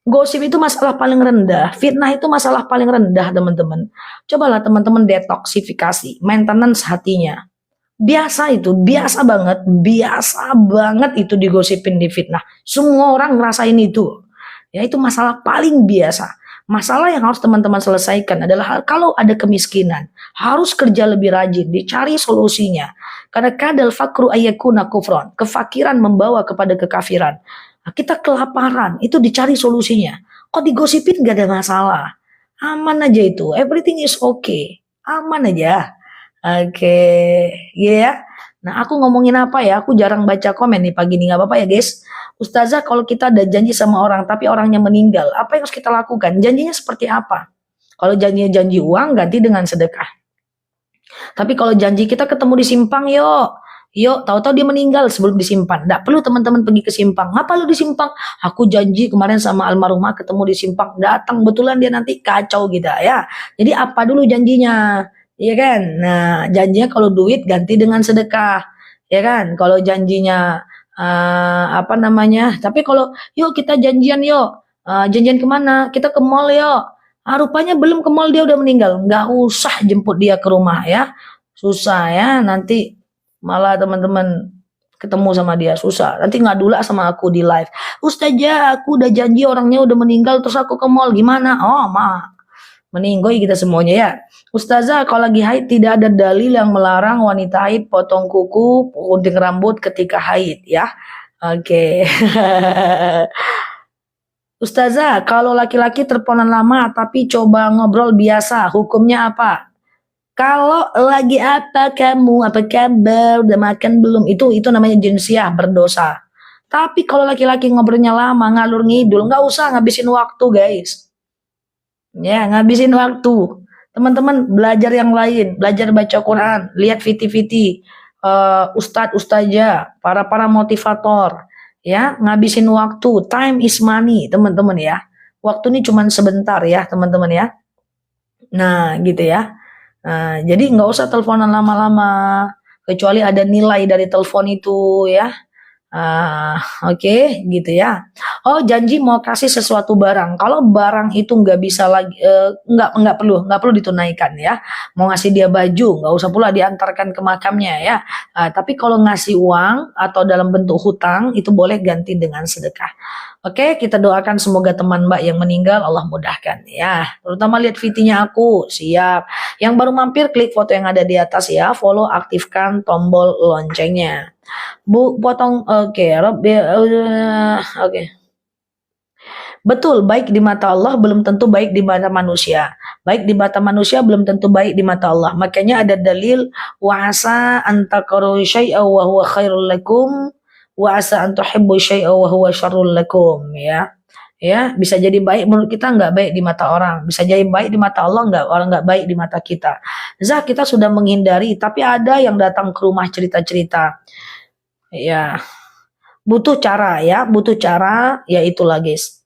gosip itu masalah paling rendah, fitnah itu masalah paling rendah teman-teman. Cobalah teman-teman detoksifikasi, maintenance hatinya. Biasa itu, biasa banget itu digosipin di fitnah. Semua orang ngerasain itu. Ya, itu masalah paling biasa. Masalah yang harus teman-teman selesaikan adalah kalau ada kemiskinan, harus kerja lebih rajin, dicari solusinya. Karena kadal fakru ayyakuna kufron, kefakiran membawa kepada kekafiran. Nah, kita kelaparan, itu dicari solusinya. Kok digosipin gak ada masalah. Aman aja itu, everything is okay. Aman aja. Oke, ya. Nah, aku ngomongin apa ya? Aku jarang baca komen nih pagi ini, nggak apa-apa ya guys. Ustazah, kalau kita ada janji sama orang, tapi orangnya meninggal, apa yang harus kita lakukan? Janjinya seperti apa? Kalau janjinya janji uang, ganti dengan sedekah. Tapi kalau janji kita ketemu di simpang, yuk, tahu-tahu dia meninggal sebelum disimpan. Nggak perlu teman-teman pergi ke simpang. Ngapa lu di simpang? Aku janji kemarin sama almarhumah ketemu di simpang. Datang betulan dia nanti kacau gitu ya. Jadi apa dulu janjinya? Iya kan? Nah, janjinya kalau duit ganti dengan sedekah. Ya kan? Kalau janjinya apa namanya? Tapi kalau yuk kita janjian yuk. Janjian kemana? Kita ke mall yuk. Rupanya belum ke mall dia udah meninggal. Nggak usah jemput dia ke rumah ya. Susah ya nanti malah teman-teman ketemu sama dia susah. Nanti ngadu lah sama aku di live. Ustazah, aku udah janji orangnya udah meninggal terus aku ke mall gimana? Oh, meninggoy kita semuanya ya. Ustazah, kalau lagi haid tidak ada dalil yang melarang wanita haid potong kuku, gunting rambut ketika haid ya. Oke. Ustazah, kalau laki-laki terponan lama tapi coba ngobrol biasa, hukumnya apa? Kalau lagi apa kamu, apa kabar, udah makan belum? Itu namanya jinsiah, berdosa. Tapi kalau laki-laki ngobrolnya lama, ngalur ngidul, nggak usah ngabisin waktu guys. Ya, ngabisin waktu. Teman-teman belajar yang lain, belajar baca Quran, lihat viti-viti, ustadz ustazah, para motivator, ya, ngabisin waktu. Time is money, teman-teman ya. Waktu ini cuma sebentar ya, teman-teman ya. Nah, gitu ya. Nah, jadi nggak usah teleponan lama-lama, kecuali ada nilai dari telepon itu ya. Oke, gitu ya. Oh, janji mau kasih sesuatu barang. Kalau barang itu nggak bisa lagi, nggak perlu ditunaikan ya. Mau ngasih dia baju, nggak usah pula diantarkan ke makamnya ya. Tapi kalau ngasih uang atau dalam bentuk hutang itu boleh ganti dengan sedekah. Oke, kita doakan semoga teman Mbak yang meninggal Allah mudahkan ya. Terutama lihat VT-nya aku, siap. Yang baru mampir klik foto yang ada di atas ya, follow, aktifkan tombol loncengnya. Bu, potong, oke, oke. Betul, baik di mata Allah belum tentu baik di mata manusia. Baik di mata manusia belum tentu baik di mata Allah. Makanya ada dalil wa asa an takrahu syai'an wa huwa khairul lakum wa asa an tuhibbu syai'an wa huwa syarrul lakum ya. Ya, bisa jadi baik menurut kita nggak baik di mata orang, bisa jadi baik di mata Allah nggak baik di mata kita. Zah, kita sudah menghindari, tapi ada yang datang ke rumah cerita-cerita. Ya, butuh cara ya, ya itulah guys.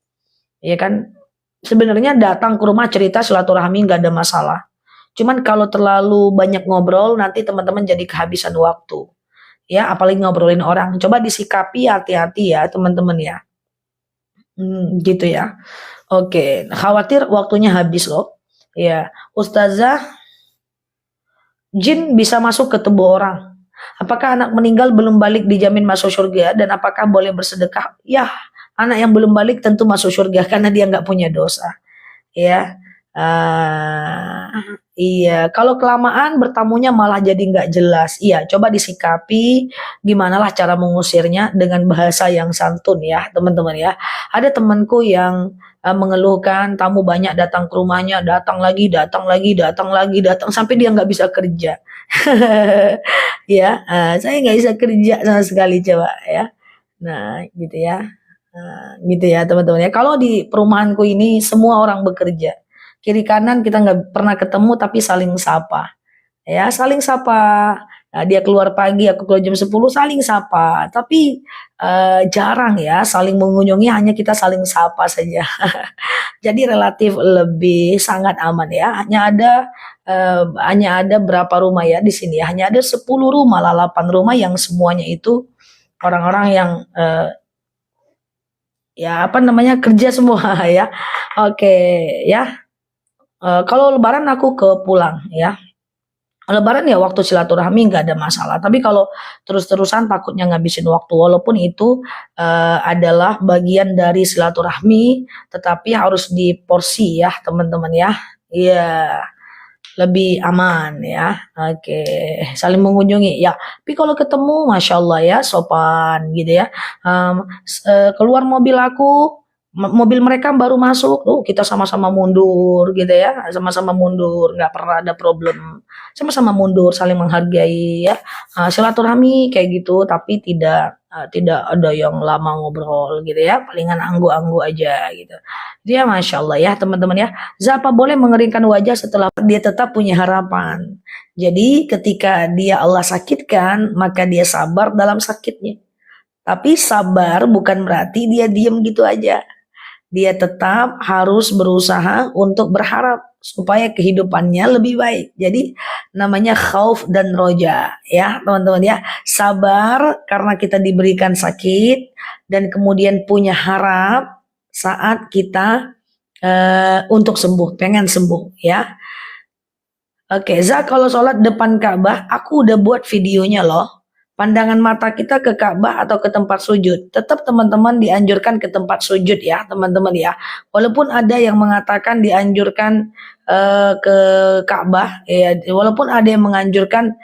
Ya kan, sebenarnya datang ke rumah cerita silaturahmi nggak ada masalah. Cuman kalau terlalu banyak ngobrol nanti teman-teman jadi kehabisan waktu. Ya, apalagi ngobrolin orang. Coba disikapi hati-hati ya teman-teman ya. Gitu ya. Oke, khawatir waktunya habis loh. Ya, Ustazah, jin bisa masuk ke tubuh orang. Apakah anak meninggal belum balik dijamin masuk surga dan apakah boleh bersedekah? Ya, anak yang belum balik tentu masuk surga karena dia nggak punya dosa. Ya, iya. Kalau kelamaan bertamunya malah jadi nggak jelas. Iya, coba disikapi. Gimana lah cara mengusirnya dengan bahasa yang santun ya, teman-teman ya. Ada temanku yang mengeluhkan tamu banyak datang ke rumahnya, datang lagi, datang sampai dia nggak bisa kerja. Ya, saya nggak bisa kerja sama sekali coba ya. Nah, gitu ya. Gitu ya teman-teman ya. Kalau di perumahanku ini semua orang bekerja. Kiri kanan kita nggak pernah ketemu tapi saling sapa. Ya, saling sapa. Nah, dia keluar pagi, aku keluar jam 10 saling sapa. Tapi jarang ya saling mengunjungi, hanya kita saling sapa saja. Jadi relatif lebih sangat aman ya. Hanya ada berapa rumah ya di sini ya. Hanya ada 10 rumah lah, 8 rumah yang semuanya itu orang-orang yang ya apa namanya kerja semua ya. Oke ya. Kalau lebaran aku ke pulang ya. Lebaran ya waktu silaturahmi nggak ada masalah. Tapi kalau terus-terusan takutnya ngabisin waktu. Walaupun itu adalah bagian dari silaturahmi, tetapi harus diporsi ya teman-teman ya. Iya, lebih aman ya. Oke, saling mengunjungi ya. Tapi kalau ketemu, masya Allah ya, sopan gitu ya. Keluar mobil aku, mobil mereka baru masuk, kita sama-sama mundur gitu ya, sama-sama mundur, nggak pernah ada problem, sama-sama mundur, saling menghargai ya. Silaturahmi kayak gitu, tapi tidak ada yang lama ngobrol gitu ya, palingan anggu-anggu aja gitu. Dia masya Allah ya teman-teman ya. Zapa boleh mengeringkan wajah setelah dia tetap punya harapan. Jadi ketika dia Allah sakitkan, maka dia sabar dalam sakitnya. Tapi sabar bukan berarti dia diam gitu aja. Dia tetap harus berusaha untuk berharap supaya kehidupannya lebih baik. Jadi namanya khauf dan roja ya teman-teman ya. Sabar karena kita diberikan sakit dan kemudian punya harap saat kita untuk sembuh, pengen sembuh ya. Oke, kalau sholat depan Ka'bah, aku udah buat videonya loh. Pandangan mata kita ke Ka'bah atau ke tempat sujud. Tetap teman-teman dianjurkan ke tempat sujud ya, teman-teman ya. Walaupun ada yang mengatakan dianjurkan ke Ka'bah, ya. Walaupun ada yang menganjurkan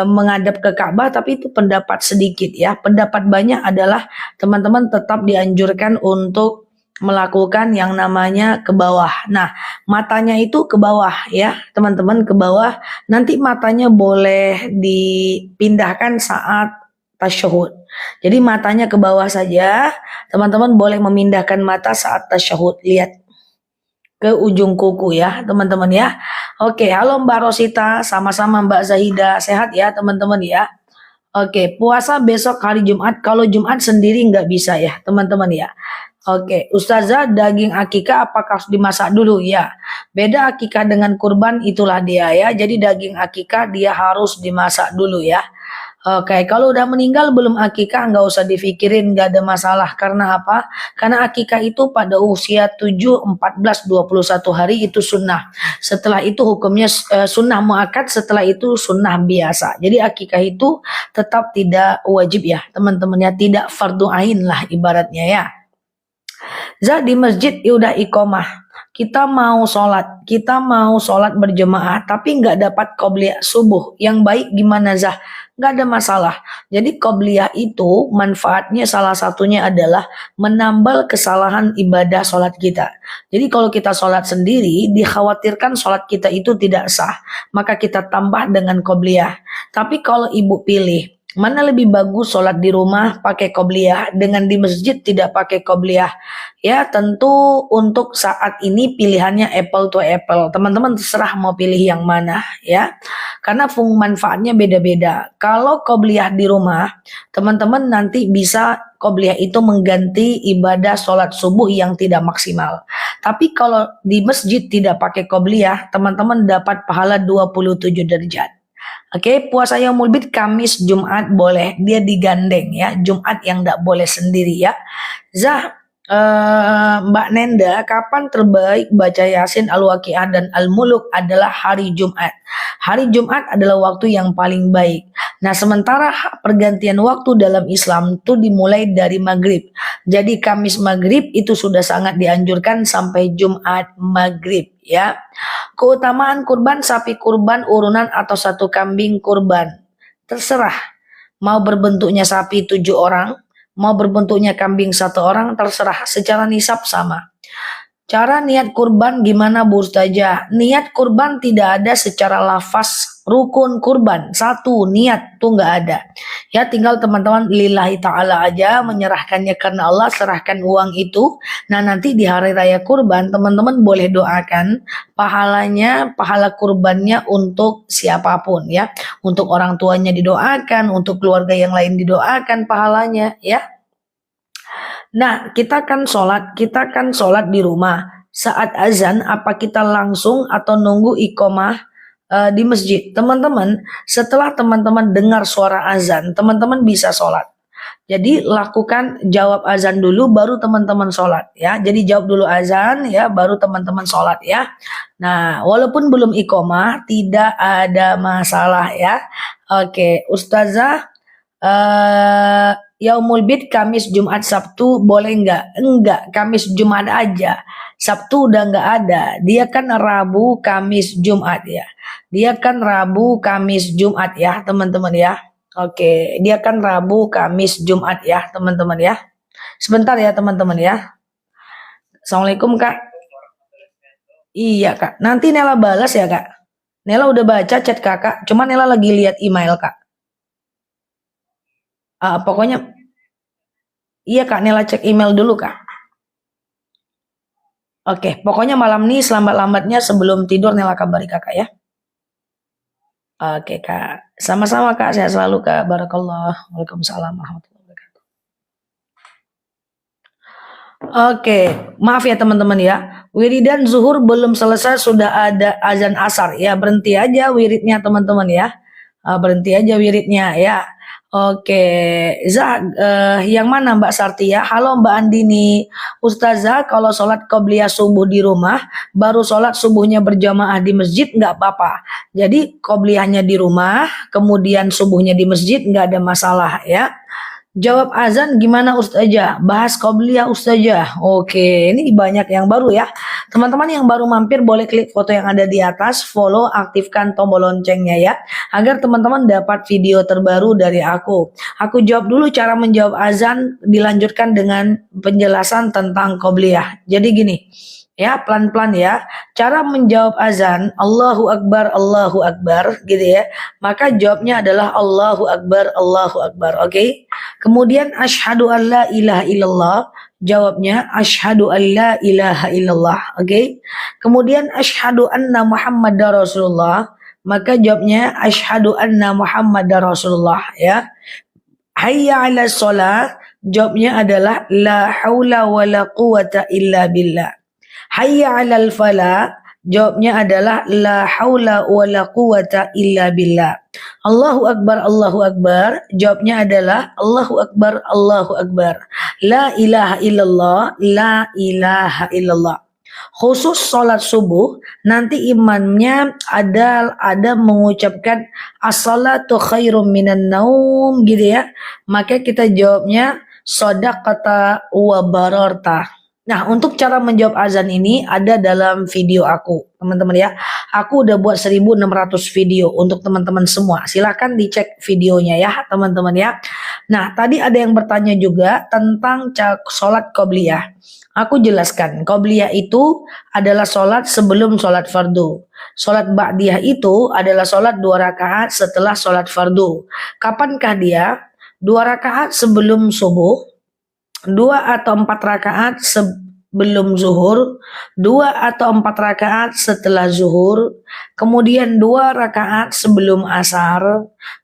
menghadap ke Ka'bah, tapi itu pendapat sedikit ya. Pendapat banyak adalah teman-teman tetap dianjurkan untuk melakukan yang namanya ke bawah. Nah, matanya itu ke bawah ya, teman-teman, ke bawah. Nanti matanya boleh dipindahkan saat tasyahud. Jadi matanya ke bawah saja, teman-teman boleh memindahkan mata saat tasyahud. Lihat ke ujung kuku ya, teman-teman ya. Oke, halo Mbak Rosita, sama-sama Mbak Zahida, sehat ya teman-teman ya. Oke, puasa besok hari Jumat, kalau Jumat sendiri nggak bisa ya teman-teman ya. Oke, Ustazah, daging akikah apakah harus dimasak dulu? Ya, beda akikah dengan kurban, itulah dia ya. Jadi daging akikah dia harus dimasak dulu ya. Oke, kalau udah meninggal belum akikah nggak usah dipikirin, nggak ada masalah. Karena apa? Karena akikah itu pada usia 7, 14, 21 hari itu sunnah. Setelah itu hukumnya sunnah muakkad, setelah itu sunnah biasa. Jadi akikah itu tetap tidak wajib ya, teman-temannya, tidak fardu ain lah ibaratnya ya. Di masjid udah iqomah, kita mau sholat berjemaah tapi nggak dapat qobliyah subuh, yang baik gimana Zah? Nggak ada masalah. Jadi qobliyah itu manfaatnya salah satunya adalah menambal kesalahan ibadah sholat kita. Jadi kalau kita sholat sendiri dikhawatirkan sholat kita itu tidak sah, maka kita tambah dengan qobliyah. Tapi kalau ibu pilih mana lebih bagus, sholat di rumah pakai qobliyah dengan di masjid tidak pakai qobliyah? Ya tentu untuk saat ini pilihannya apple to apple. Teman-teman terserah mau pilih yang mana ya. Karena manfaatnya beda-beda. Kalau qobliyah di rumah, teman-teman nanti bisa qobliyah itu mengganti ibadah sholat subuh yang tidak maksimal. Tapi kalau di masjid tidak pakai qobliyah, teman-teman dapat pahala 27 derajat. Oke, puasa yaumul bid Kamis Jumat boleh, dia digandeng ya, Jumat yang tidak boleh sendiri ya. Mbak Nenda, kapan terbaik baca Yasin, Al-Waqiah dan Al-Muluk? Adalah hari Jumat. Hari Jumat adalah waktu yang paling baik. Nah, sementara pergantian waktu dalam Islam itu dimulai dari maghrib. Jadi Kamis maghrib itu sudah sangat dianjurkan sampai Jumat maghrib ya. Keutamaan kurban, sapi kurban urunan atau satu kambing kurban, terserah. Mau berbentuknya sapi 7 orang, mau berbentuknya kambing 1 orang, terserah. Secara nisab sama. Cara niat kurban gimana Bu Ustazah? Niat kurban tidak ada secara lafaz rukun kurban. 1 niat tuh nggak ada. Ya tinggal teman-teman lillahi ta'ala aja, menyerahkannya karena Allah, serahkan uang itu. Nah nanti di hari raya kurban teman-teman boleh doakan pahalanya, pahala kurbannya untuk siapapun ya. Untuk orang tuanya didoakan, untuk keluarga yang lain didoakan pahalanya ya. Nah, kita kan sholat di rumah. Saat azan, apa kita langsung atau nunggu iqomah di masjid? Teman-teman, setelah teman-teman dengar suara azan, teman-teman bisa sholat. Jadi lakukan jawab azan dulu baru teman-teman sholat ya. Jadi jawab dulu azan ya baru teman-teman sholat ya. Nah, walaupun belum iqomah tidak ada masalah ya. Oke, Ustazah, Yaumul Bid Kamis Jumat Sabtu boleh nggak? Enggak, Kamis Jumat aja. Sabtu udah nggak ada. Dia kan Rabu Kamis Jumat ya. Dia kan Rabu Kamis Jumat ya teman-teman ya. Oke, dia kan Rabu Kamis Jumat ya teman-teman ya. Sebentar ya teman-teman ya. Assalamualaikum Kak. Iya Kak. Nanti Nela balas ya Kak. Nela udah baca chat Kakak. Cuma Nela lagi lihat email Kak. Pokoknya iya Kak, Nela cek email dulu Kak. Oke, pokoknya malam ini selambat-lambatnya sebelum tidur Nela kabari Kakak ya. Oke Kak, sama-sama Kak, sehat selalu Kak. Barakallah. Waalaikumsalam warahmatullahi wabarakatuh. Oke, maaf ya teman-teman ya. Wiridan zuhur belum selesai sudah ada azan asar ya. Berhenti aja wiridnya teman-teman ya. Berhenti aja wiridnya ya. Oke, yang mana Mbak Sartia? Halo Mbak Andini. Ustazah, kalau sholat qobliyah subuh di rumah, baru sholat subuhnya berjamaah di masjid nggak apa-apa. Jadi qobliyahnya di rumah, kemudian subuhnya di masjid nggak ada masalah ya. Jawab azan gimana Ustazah? Bahas qobliyah Ustazah. Oke, ini banyak yang baru ya. Teman-teman yang baru mampir boleh klik foto yang ada di atas, follow, aktifkan tombol loncengnya ya. Agar teman-teman dapat video terbaru dari aku. Aku jawab dulu cara menjawab azan, dilanjutkan dengan penjelasan tentang qobliyah. Jadi gini. Ya, pelan-pelan ya. Cara menjawab azan, Allahu Akbar, gitu ya. Maka jawabnya adalah Allahu Akbar, oke? Kemudian asyhadu an la ilaha illallah, jawabnya asyhadu an la ilaha illallah, oke? Kemudian asyhadu anna Muhammadar Rasulullah, maka jawabnya asyhadu anna Muhammadar Rasulullah ya. Hayya 'alas shalah, jawabnya adalah la haula wala quwata illa billah. Hayya 'alal falah, jawabnya adalah la haula wala quwata illa billah. Allahu Akbar, jawabnya adalah Allahu Akbar. La ilaha illallah, la ilaha illallah. Khusus sholat subuh, nanti imamnya ada mengucapkan as-salatu khairum minan naum gitu ya. Maka kita jawabnya shadaqata wa bararta. Nah, untuk cara menjawab azan ini ada dalam video aku, teman-teman ya. Aku udah buat 1600 video untuk teman-teman semua. Silahkan dicek videonya ya, teman-teman ya. Nah, tadi ada yang bertanya juga tentang sholat qobliyah. Aku jelaskan, qobliyah itu adalah sholat sebelum sholat fardu. Sholat ba'diyah itu adalah sholat 2 rakaat setelah sholat fardu. Kapankah dia? 2 rakaat sebelum subuh, 2 atau 4 rakaat sebelum zuhur, 2 atau 4 rakaat setelah zuhur, kemudian 2 rakaat sebelum asar,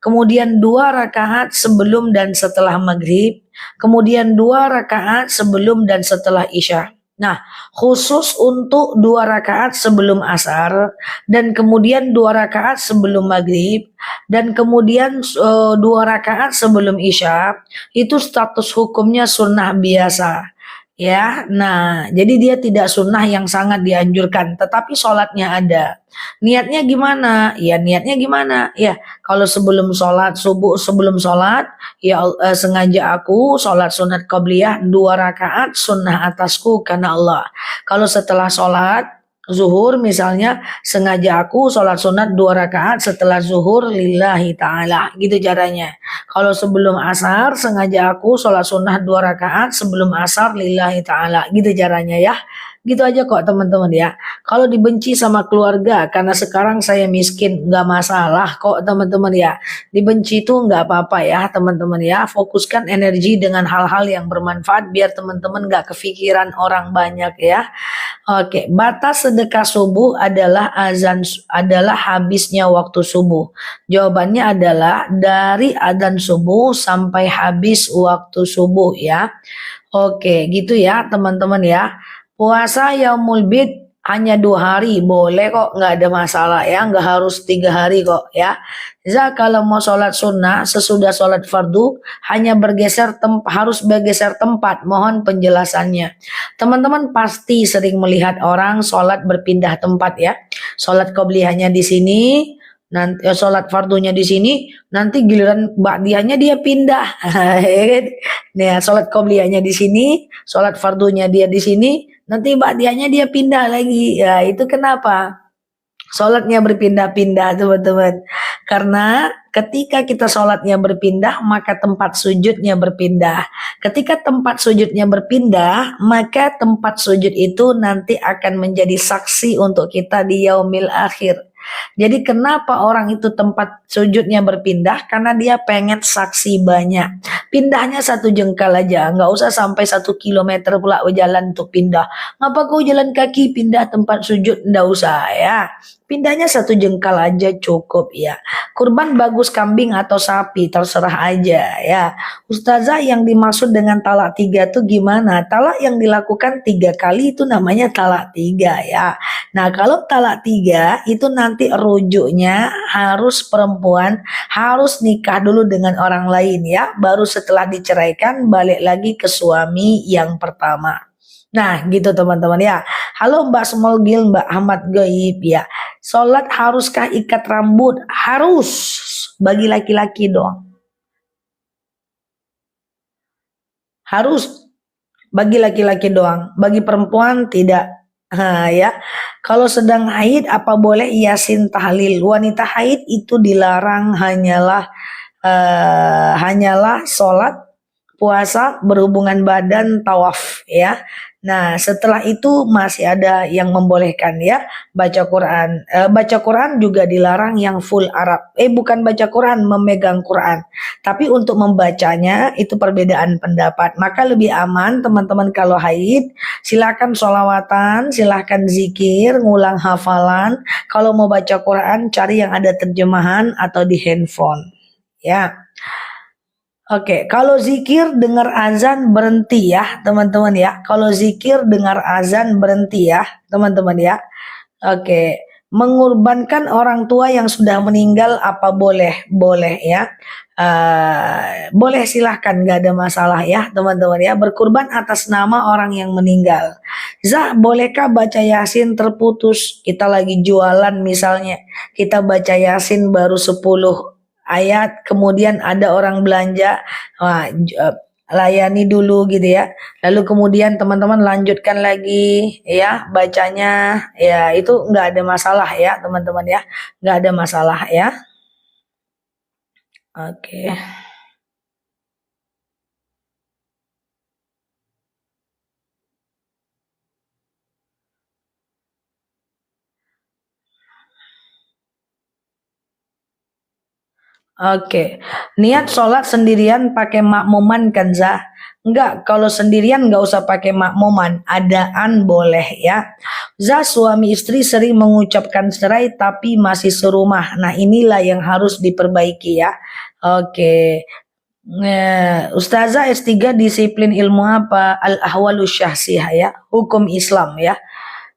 kemudian 2 rakaat sebelum dan setelah maghrib, kemudian 2 rakaat sebelum dan setelah isya. Nah, khusus untuk 2 rakaat sebelum asar dan kemudian 2 rakaat sebelum maghrib dan kemudian 2 rakaat sebelum isya, itu status hukumnya sunnah biasa. Ya, nah jadi dia tidak sunnah yang sangat dianjurkan, tetapi sholatnya ada. Niatnya gimana? Ya niatnya gimana? Ya kalau sebelum sholat subuh, sebelum sholat, ya sengaja aku sholat sunat qobliyah 2 rakaat sunnah atasku karena Allah. Kalau setelah sholat zuhur misalnya, sengaja aku sholat sunat 2 rakaat setelah zuhur lillahi ta'ala, gitu caranya. Kalau sebelum asar, sengaja aku sholat sunnah 2 rakaat sebelum asar lillahi ta'ala, gitu caranya ya. Gitu aja kok teman-teman ya. Kalau dibenci sama keluarga karena sekarang saya miskin, nggak masalah kok teman-teman ya. Dibenci itu nggak apa-apa ya teman-teman ya. Fokuskan energi dengan hal-hal yang bermanfaat biar teman-teman nggak kepikiran orang banyak ya. Oke, batas sedekah subuh adalah adalah habisnya waktu subuh. Jawabannya adalah dari adzan subuh sampai habis waktu subuh ya. Oke, gitu ya teman-teman ya. Puasa Yaumul Bid hanya 2 hari boleh kok, nggak ada masalah ya, nggak harus 3 hari kok ya. Za kalau mau sholat sunnah sesudah sholat fardu hanya harus bergeser tempat, mohon penjelasannya. Teman-teman pasti sering melihat orang sholat berpindah tempat ya. Sholat qobliyahnya di sini, nanti sholat fardunya di sini, nanti giliran ba'diyahnya dia pindah. Nah, sholat qobliyahnya di sini, sholat fardunya dia di sini, nanti ba'diyahnya dia pindah lagi. Ya, itu kenapa? Sholatnya berpindah-pindah teman-teman. Karena ketika kita sholatnya berpindah, maka tempat sujudnya berpindah. Ketika tempat sujudnya berpindah, maka tempat sujud itu nanti akan menjadi saksi untuk kita di yaumil akhir. Jadi kenapa orang itu tempat sujudnya berpindah? Karena dia pengen saksi banyak. Pindahnya 1 jengkal aja, nggak usah sampai 1 kilometer pula jalan untuk pindah. Ngapa kau jalan kaki pindah tempat sujud? Nggak usah ya. Pindahnya 1 jengkal aja cukup ya. Kurban bagus kambing atau sapi, terserah aja ya. Ustazah, yang dimaksud dengan talak 3 tuh gimana? Talak yang dilakukan 3 kali itu namanya talak 3 ya. Nah, kalau talak 3 itu nanti rujuknya harus perempuan harus nikah dulu dengan orang lain ya. Baru setelah diceraikan balik lagi ke suami yang pertama. Nah, gitu teman-teman ya. Halo Mbak Smolgil, Mbak Ahmad Gaib ya. Sholat haruskah ikat rambut? Harus. Bagi laki-laki doang. Harus. Bagi laki-laki doang. Bagi perempuan tidak. Ya. Kalau sedang haid apa boleh yasin tahlil? Wanita haid itu dilarang hanyalah sholat, puasa, berhubungan badan, tawaf ya. Nah, setelah itu masih ada yang membolehkan ya, baca Quran. Baca Quran juga dilarang yang full Arab. Bukan baca Quran, memegang Quran. Tapi untuk membacanya itu perbedaan pendapat. Maka lebih aman teman-teman kalau haid, silakan sholawatan, silakan zikir, ngulang hafalan. Kalau mau baca Quran, cari yang ada terjemahan atau di handphone. Ya. Oke, kalau zikir dengar azan berhenti ya, teman-teman ya. Kalau zikir dengar azan berhenti ya, teman-teman ya. Oke, mengorbankan orang tua yang sudah meninggal apa boleh? Boleh ya. Boleh, silahkan, nggak ada masalah ya, teman-teman ya. Berkurban atas nama orang yang meninggal. Zah, bolehkah baca Yasin terputus? Kita lagi jualan misalnya, kita baca Yasin baru 10 ayat, kemudian ada orang belanja, layani dulu gitu ya. Lalu kemudian teman-teman lanjutkan lagi ya bacanya, ya itu nggak ada masalah ya teman-teman ya, nggak ada masalah ya. Oke. Oke, niat sholat sendirian pakai makmuman kan Zah? Enggak, kalau sendirian nggak usah pakai makmuman, adaan boleh ya. Zah, suami istri sering mengucapkan cerai tapi masih serumah. Nah, inilah yang harus diperbaiki ya. Oke. Ustazah S3 disiplin ilmu apa? Al-ahwalus syahsiyah ya, hukum Islam ya.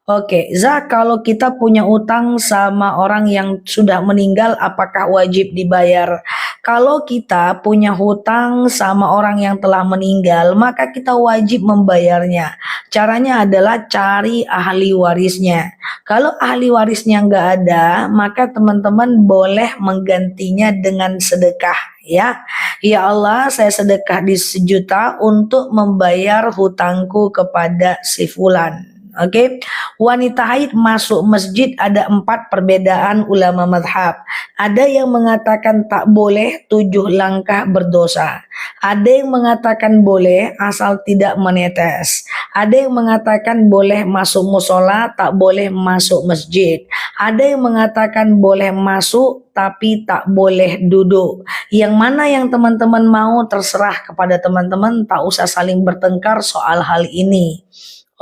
Oke, Zah, kalau kita punya utang sama orang yang sudah meninggal, apakah wajib dibayar? Kalau kita punya hutang sama orang yang telah meninggal, maka kita wajib membayarnya. Caranya adalah cari ahli warisnya. Kalau ahli warisnya nggak ada, maka teman-teman boleh menggantinya dengan sedekah. Ya, ya Allah, saya sedekah di 1 juta untuk membayar hutangku kepada si fulan. Oke, wanita haid masuk masjid ada 4 perbedaan ulama madhab. Ada yang mengatakan tak boleh 7 langkah berdosa. Ada yang mengatakan boleh asal tidak menetes. Ada yang mengatakan boleh masuk musola, tak boleh masuk masjid. Ada yang mengatakan boleh masuk tapi tak boleh duduk. Yang mana yang teman-teman mau terserah kepada teman-teman, tak usah saling bertengkar soal hal ini.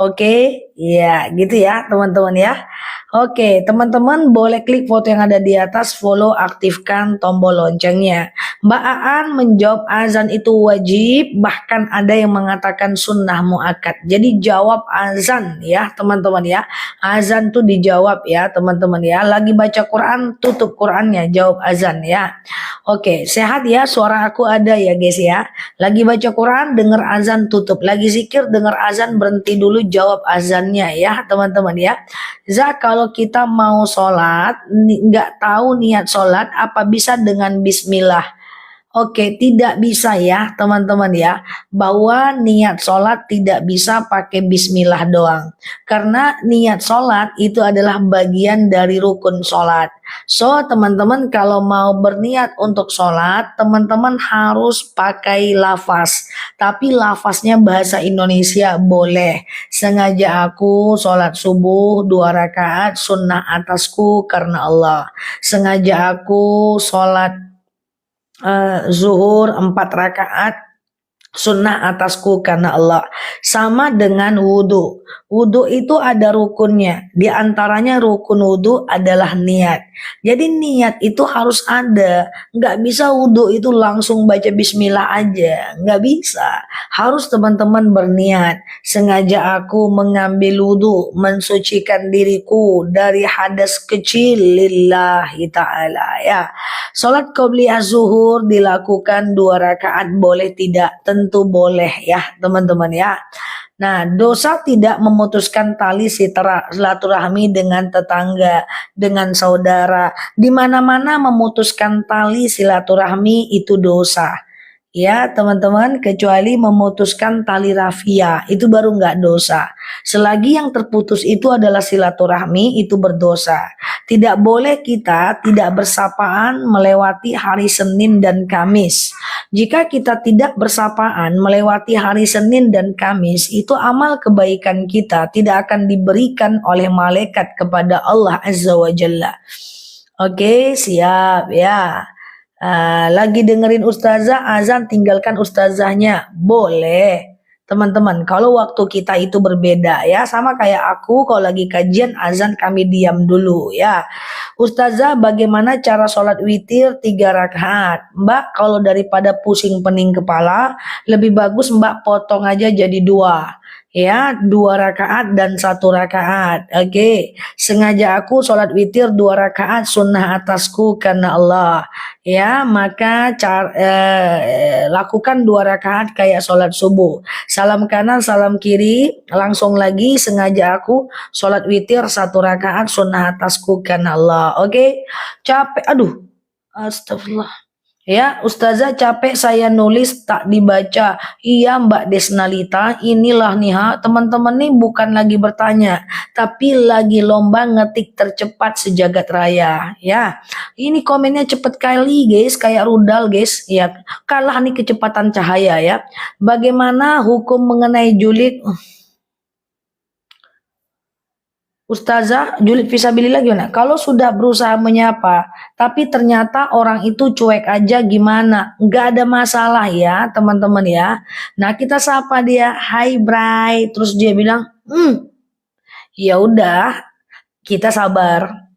Oke, ya gitu ya teman-teman ya. Oke, teman-teman boleh klik foto yang ada di atas, follow, aktifkan tombol loncengnya. Mbak Aan menjawab azan itu wajib, bahkan ada yang mengatakan sunnah muakkad. Jadi jawab azan ya teman-teman ya. Azan tuh dijawab ya teman-teman ya. Lagi baca Quran, tutup Qurannya, jawab azan ya. Oke, sehat ya, suara aku ada ya guys ya. Lagi baca Quran, dengar azan, tutup. Lagi zikir, dengar azan, berhenti dulu, jawab azannya ya teman-teman ya. Kalau kita mau sholat, nggak tahu niat sholat, apa bisa dengan bismillah? Oke, tidak bisa ya teman-teman ya. Bahwa niat sholat tidak bisa pakai bismillah doang. Karena niat sholat itu adalah bagian dari rukun sholat. So teman-teman kalau mau berniat untuk sholat, teman-teman harus pakai lafaz. Tapi lafaznya bahasa Indonesia boleh. Sengaja aku sholat subuh 2 rakaat sunnah atasku karena Allah. Sengaja aku sholat zuhur 4 rakaat sunnah atasku karena Allah. Sama dengan wudhu. Wudhu itu ada rukunnya. Di antaranya rukun wudhu adalah niat. Jadi niat itu harus ada. Nggak bisa wudhu itu langsung baca bismillah aja. Nggak bisa. Harus teman-teman berniat. Sengaja aku mengambil wudhu, mensucikan diriku dari hadas kecil lillahi ta'ala ya. Salat qobliyah zuhur dilakukan 2 rakaat boleh tidak? Tentu boleh ya teman-teman ya. Nah, dosa tidak memutuskan tali silaturahmi dengan tetangga, dengan saudara. Di mana-mana memutuskan tali silaturahmi itu dosa. Ya teman-teman, kecuali memutuskan tali rafia, itu baru nggak dosa. Selagi yang terputus itu adalah silaturahmi, itu berdosa. Tidak boleh kita tidak bersapaan melewati hari Senin dan Kamis. Jika kita tidak bersapaan melewati hari Senin dan Kamis, itu amal kebaikan kita tidak akan diberikan oleh malaikat kepada Allah Azza wa Jalla. Oke, siap ya. Lagi dengerin ustazah azan, tinggalkan ustazahnya, boleh teman-teman. Kalau waktu kita itu berbeda ya, sama kayak aku kalau lagi kajian azan kami diam dulu ya. Ustazah bagaimana cara sholat witir 3 rakaat? Mbak kalau daripada pusing pening kepala, lebih bagus mbak potong aja jadi 2 ya, 2 rakaat dan 1 rakaat. Oke, sengaja aku sholat witir 2 rakaat sunnah atasku karena Allah ya, maka lakukan 2 rakaat kayak sholat subuh, salam kanan salam kiri, langsung lagi sengaja aku sholat witir 1 rakaat sunnah atasku karena Allah. Oke, capek, aduh, astagfirullah. Ya, ustazah capek saya nulis tak dibaca. Iya Mbak Desnalita, inilah nih teman-teman nih bukan lagi bertanya, tapi lagi lomba ngetik tercepat sejagat raya. Ya, ini komennya cepet kali guys, kayak rudal guys. Ya, kalah nih kecepatan cahaya ya. Bagaimana hukum mengenai julid? Ustazah, julid fisabilillah gimana? Kalau sudah berusaha menyapa, tapi ternyata orang itu cuek aja gimana? Nggak ada masalah ya teman-teman ya. Nah kita sapa dia, hai Bray, terus dia bilang, ya udah, kita sabar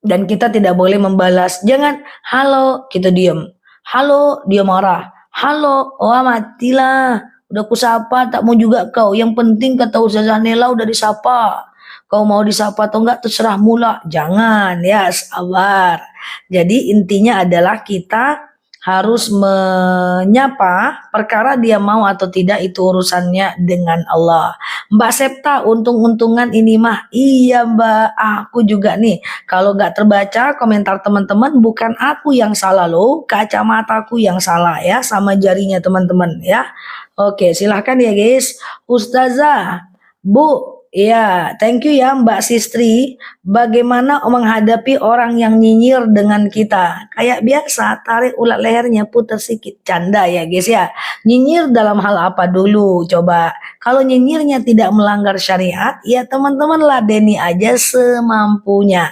dan kita tidak boleh membalas. Jangan, halo, kita diem. Halo, dia marah. Halo, wah matilah. Udah kusapa, tak mau juga kau. Yang penting kata Ustazah Nela udah disapa. Kau mau disapa atau enggak terserah mula. Jangan ya, sabar. Jadi intinya adalah kita harus menyapa, perkara dia mau atau tidak itu urusannya dengan Allah. Mbak Septa, untung-untungan ini mah. Iya Mbak, aku juga nih. Kalau nggak terbaca komentar teman-teman, bukan aku yang salah loh, kacamataku yang salah ya, sama jarinya teman-teman ya. Oke, silahkan ya guys. Ustazah, Bu, ya, thank you ya Mbak Sistri. Bagaimana menghadapi orang yang nyinyir dengan kita? Kayak biasa, tarik ulat lehernya, putar sedikit. Canda ya guys ya. Nyinyir dalam hal apa dulu? Coba. Kalau nyinyirnya tidak melanggar syariat, ya teman-teman ladeni aja semampunya.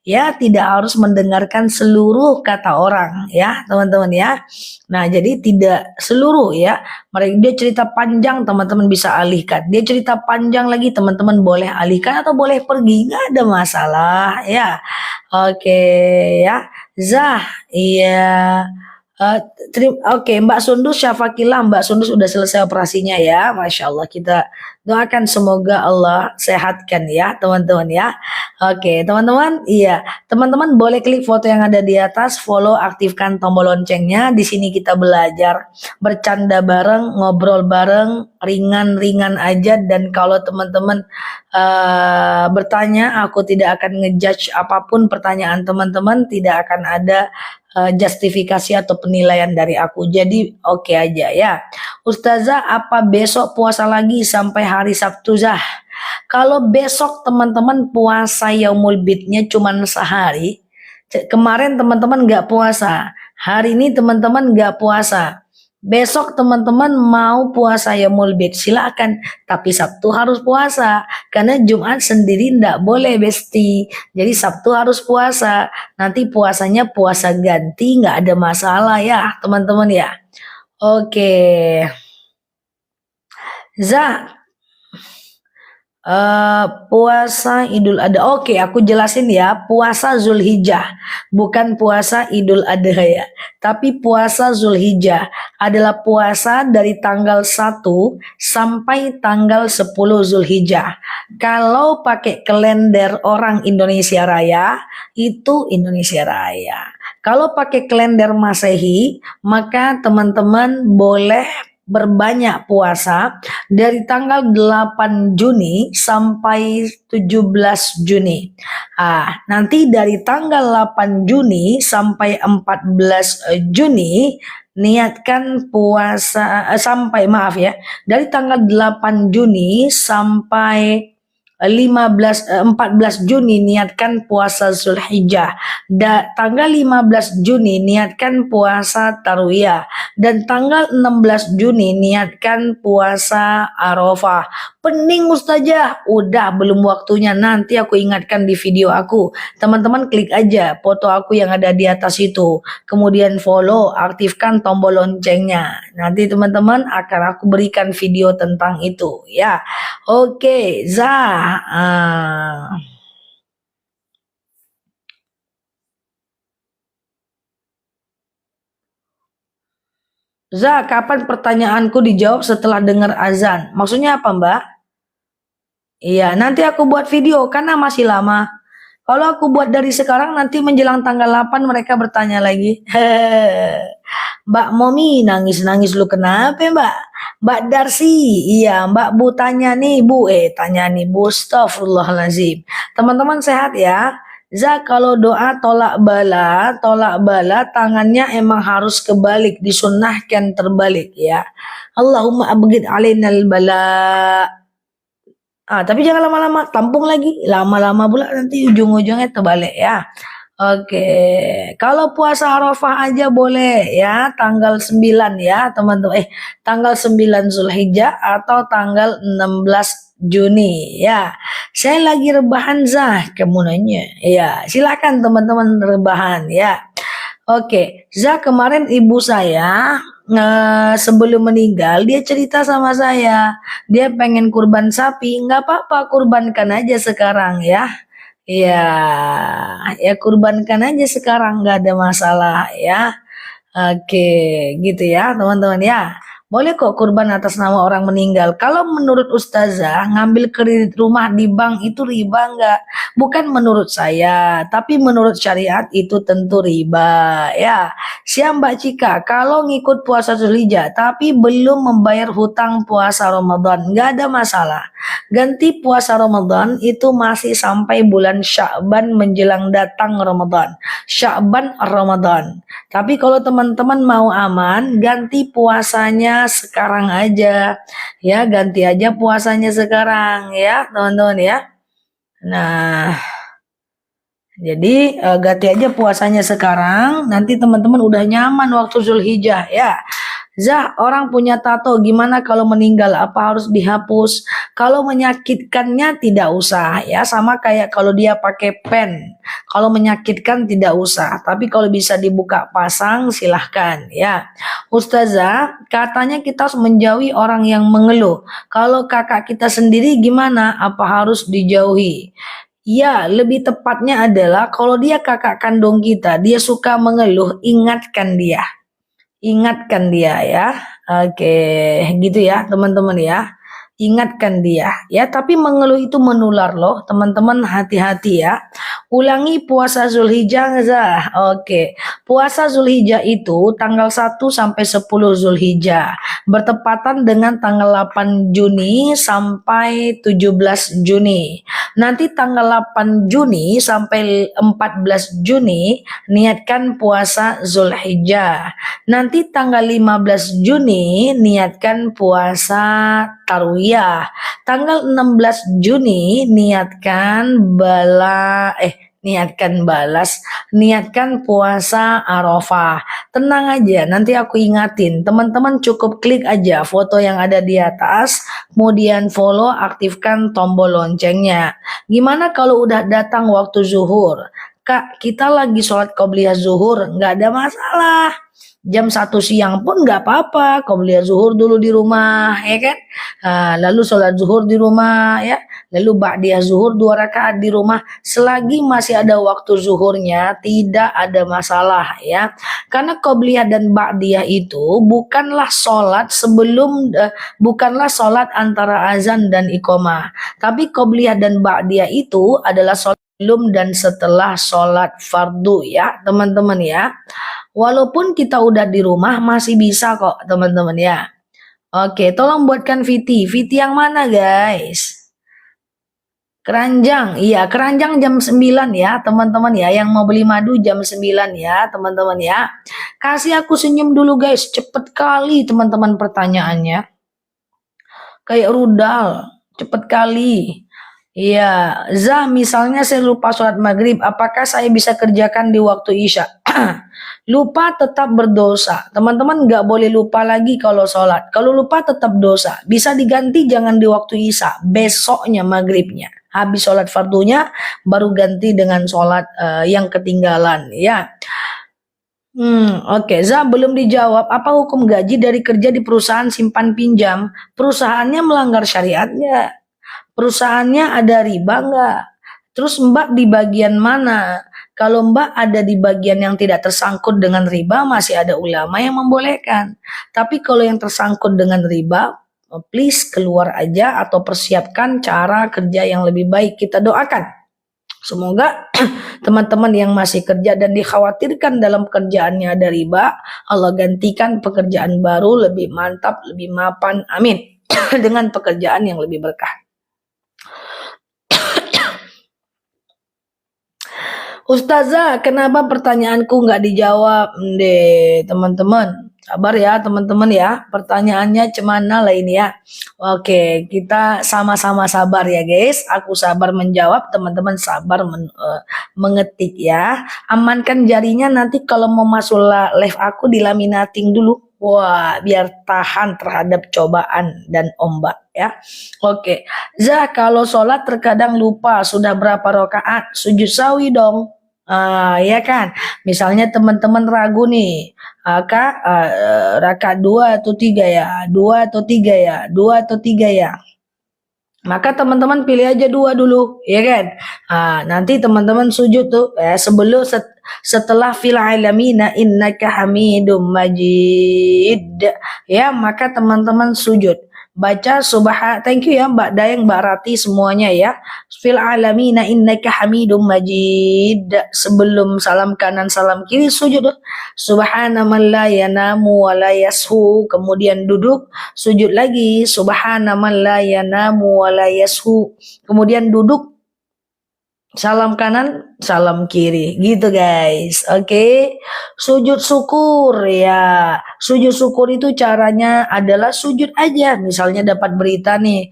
ya tidak harus mendengarkan seluruh kata orang ya teman-teman ya. Nah jadi tidak seluruh ya, mereka dia cerita panjang teman-teman bisa alihkan, dia cerita panjang lagi teman-teman boleh alihkan atau boleh pergi, nggak ada masalah ya. Oke ya Zah, iya. Eh, Oke, Mbak Sundus Syafakillah, Mbak Sundus udah selesai operasinya ya, Masya Allah. Kita doakan semoga Allah sehatkan ya, teman-teman ya. Oke, teman-teman, iya, teman-teman boleh klik foto yang ada di atas, follow, aktifkan tombol loncengnya. Di sini kita belajar, bercanda bareng, ngobrol bareng, ringan-ringan aja. Dan kalau teman-teman bertanya, aku tidak akan ngejudge apapun pertanyaan teman-teman, tidak akan ada justifikasi atau penilaian dari aku. Jadi oke aja ya. Ustazah, apa besok puasa lagi sampai hari Sabtu Zah? Kalau besok teman-teman puasa Yaumul Bidnya cuma sehari, kemarin teman-teman nggak puasa, hari ini teman-teman nggak puasa. Besok teman-teman mau puasa Yaumul Bid, silakan. Tapi Sabtu harus puasa, karena Jumat sendiri ndak boleh besti. Jadi Sabtu harus puasa. Nanti puasanya puasa ganti, nggak ada masalah ya teman-teman ya. Oke. Za, puasa Idul Adha. Oke, aku jelasin ya. Puasa Zulhijjah, bukan puasa Idul Adha ya. Tapi puasa Zulhijjah adalah puasa dari tanggal 1 sampai tanggal 10 Zulhijjah. Kalau pakai kalender orang Indonesia Raya, itu Indonesia Raya. Kalau pakai kalender Masehi, maka teman-teman boleh berbanyak puasa dari tanggal 8 Juni sampai 17 Juni. Nanti dari tanggal 8 Juni sampai 14 Juni niatkan puasa dari tanggal 8 Juni sampai 14 Juni niatkan puasa Zulhijjah. Tanggal 15 Juni niatkan puasa Tarwiyah, dan tanggal 16 Juni niatkan puasa Arafah. Pening Ustazah, udah belum waktunya, nanti aku ingatkan di video aku. Teman-teman klik aja foto aku yang ada di atas itu, kemudian follow, aktifkan tombol loncengnya. Nanti teman-teman akan aku berikan video tentang itu ya. Oke, Zah. Zah, kapan pertanyaanku dijawab setelah dengar azan? Maksudnya apa, Mbak? Iya, nanti aku buat video karena masih lama. Kalau aku buat dari sekarang, nanti menjelang tanggal 8 mereka bertanya lagi. Mbak Momi nangis-nangis lu kenapa Mbak? Mbak Darsi, iya Mbak Bu tanya nih Bu, tanya nih Bu, astagfirullahaladzim. Teman-teman sehat ya? Za, kalau doa tolak bala tangannya emang harus kebalik, disunnahkan terbalik ya. Allahumma abghid alainal bala. Tapi jangan lama-lama, tampung lagi. Lama-lama pula nanti ujung-ujungnya terbalik ya. Oke, kalau puasa Arafah aja boleh ya, tanggal 9 ya teman-teman. Tanggal 9 Zulhijjah atau tanggal 16 Juni ya. Saya lagi rebahan Zah, kamu nanya. Ya, silakan teman-teman rebahan ya. Oke, Zah, kemarin ibu saya sebelum meninggal dia cerita sama saya, dia pengen kurban sapi. Nggak apa-apa, kurbankan aja sekarang ya. Ya, ya kurbankan aja sekarang, nggak ada masalah ya. Oke, gitu ya teman-teman ya. Boleh kok kurban atas nama orang meninggal. Kalau menurut Ustazah, ngambil kredit rumah di bank itu riba nggak? Bukan menurut saya, tapi menurut syariat itu tentu riba ya. Siap Mbak Cika, kalau ngikut puasa Zulhijjah tapi belum membayar hutang puasa Ramadan, nggak ada masalah. Ganti puasa Ramadan itu masih sampai bulan Sya'ban menjelang datang Ramadan. Sya'ban Ramadan. Tapi kalau teman-teman mau aman, ganti puasanya sekarang aja. Ya, ganti aja puasanya sekarang ya, teman-teman ya. Nah, jadi ganti aja puasanya sekarang, nanti teman-teman udah nyaman waktu Zulhijjah ya. Zah, orang punya tato gimana kalau meninggal? Apa harus dihapus? Kalau menyakitkannya tidak usah ya, sama kayak kalau dia pakai pen. Kalau menyakitkan tidak usah, tapi kalau bisa dibuka pasang silahkan ya. Ustazah, katanya kita harus menjauhi orang yang mengeluh. Kalau kakak kita sendiri gimana? Apa harus dijauhi? Ya, lebih tepatnya adalah kalau dia kakak kandung kita, dia suka mengeluh, ingatkan dia. Ingatkan dia ya. Oke, gitu ya teman-teman ya. Ingatkan dia ya, tapi mengeluh itu menular loh teman-teman, hati-hati ya. Ulangi puasa Zulhijjah Zah. Oke, puasa Zulhijjah itu tanggal 1 sampai 10 Zulhijjah, bertepatan dengan tanggal 8 Juni sampai 17 Juni. Nanti tanggal 8 Juni sampai 14 Juni niatkan puasa Zulhijjah. Nanti tanggal 15 Juni niatkan puasa Tarwiyah. Tanggal 16 Juni niatkan puasa Arafah. Tenang aja, nanti aku ingatin. Teman-teman cukup klik aja foto yang ada di atas, kemudian follow, aktifkan tombol loncengnya. Gimana kalau udah datang waktu zuhur? Kak, kita lagi sholat qobliyah zuhur, nggak ada masalah. Jam 1 siang pun nggak apa-apa, qobliyah zuhur dulu di rumah, ya kan? Lalu sholat zuhur di rumah, ya. Lalu ba'diyah zuhur 2 rakaat di rumah. Selagi masih ada waktu zuhurnya, tidak ada masalah, ya. Karena qobliyah dan ba'diyah itu bukanlah sholat antara azan dan iqomah. Tapi qobliyah dan ba'diyah itu adalah sholat sebelum dan setelah sholat fardu ya teman-teman ya. Walaupun kita udah di rumah masih bisa kok teman-teman ya. Oke, tolong buatkan VT. VT yang mana guys? Keranjang, iya keranjang jam 9 ya teman-teman ya. Yang mau beli madu jam 9 ya teman-teman ya. Kasih aku senyum dulu guys, cepet kali teman-teman pertanyaannya. Kayak rudal, cepet kali. Iya, Zah misalnya saya lupa sholat maghrib, apakah saya bisa kerjakan di waktu isya? Lupa tetap berdosa. Teman-teman nggak boleh lupa lagi kalau sholat. Kalau lupa tetap dosa. Bisa diganti jangan di waktu isya, besoknya maghribnya. Habis sholat fardunya baru ganti dengan sholat yang ketinggalan ya. Oke. Zah belum dijawab. Apa hukum gaji dari kerja di perusahaan simpan pinjam? Perusahaannya melanggar syariatnya? Perusahaannya ada riba nggak? Terus Mbak di bagian mana? Kalau Mbak ada di bagian yang tidak tersangkut dengan riba, masih ada ulama yang membolehkan. Tapi kalau yang tersangkut dengan riba, please keluar aja atau persiapkan cara kerja yang lebih baik. Kita doakan. Semoga teman-teman yang masih kerja dan dikhawatirkan dalam pekerjaannya ada riba, Allah gantikan pekerjaan baru lebih mantap, lebih mapan. Amin. Dengan pekerjaan yang lebih berkah. Ustazah, kenapa pertanyaanku nggak dijawab? Deh, teman-teman. Sabar ya, teman-teman ya. Pertanyaannya cemana lah ini ya. Oke, kita sama-sama sabar ya, guys. Aku sabar menjawab, teman-teman sabar mengetik ya. Amankan jarinya nanti kalau mau masuk live aku dilaminating dulu. Wah, biar tahan terhadap cobaan dan ombak ya. Oke. Zah, kalau sholat terkadang lupa sudah berapa rakaat, sujud sawi dong. Ya kan, misalnya teman-teman ragu nih, Kak, rakaat 2 atau 3 ya, 2 atau 3 ya, 2 atau 3 ya. Maka teman-teman pilih aja 2 dulu, ya kan? Nanti teman-teman sujud tuh setelah fil alamina innaka hamidum majid. Ya, maka teman-teman sujud. Baca thank you ya Mbak Dayang, Mbak Rati semuanya ya. Fil alamina innaka hamidum majid. Sebelum salam kanan salam kiri sujud. Subhana man la yanamu wa la yashu. Kemudian duduk, sujud lagi. Subhana man la yanamu wa la yashu. Kemudian duduk, salam kanan, salam kiri, gitu guys. Oke. Sujud syukur ya. Sujud syukur itu caranya adalah sujud aja. Misalnya dapat berita nih,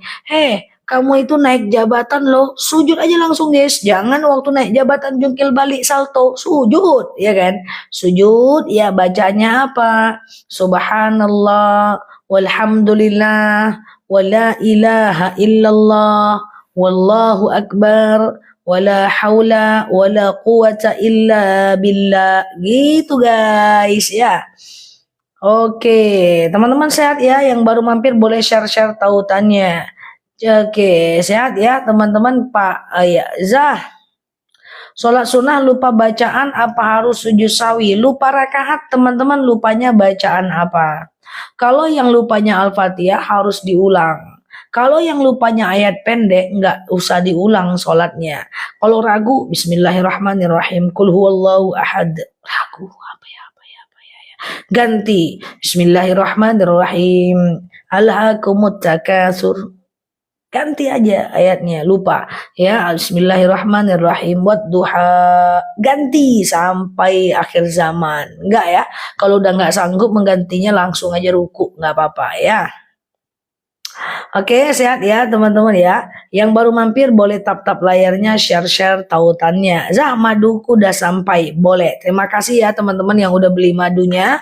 kamu itu naik jabatan loh, sujud aja langsung guys. Jangan waktu naik jabatan jungkil balik salto, sujud ya kan. Sujud ya, bacanya apa? Subhanallah walhamdulillah wala ilaha illallah, wallahu akbar, wala haula wala quwata illa billah. Gitu guys ya. Oke, teman-teman sehat ya, yang baru mampir boleh share-share tautannya. Oke, sehat ya teman-teman. Pak ya, Zah, sholat sunnah lupa bacaan apa harus sujud sawi? Lupa rakaat teman-teman, lupanya bacaan apa? Kalau yang lupanya Al-Fatihah harus diulang. Kalau yang lupanya ayat pendek nggak usah diulang sholatnya. Kalau ragu, Bismillahirrahmanirrahim. Kul huwallahu ahad. Ragu apa ya. Ganti Bismillahirrahmanirrahim. Alhaakumut takatsur. Ganti aja ayatnya, lupa ya. Bismillahirrahmanirrahim, wadduha, ganti sampai akhir zaman. Enggak ya, kalau udah nggak sanggup menggantinya langsung aja ruku, nggak apa-apa ya. Oke, sehat ya teman-teman ya. Yang baru mampir boleh tap-tap layarnya, share-share tautannya. Zah, maduku udah sampai, boleh. Terima kasih ya teman-teman yang udah beli madunya.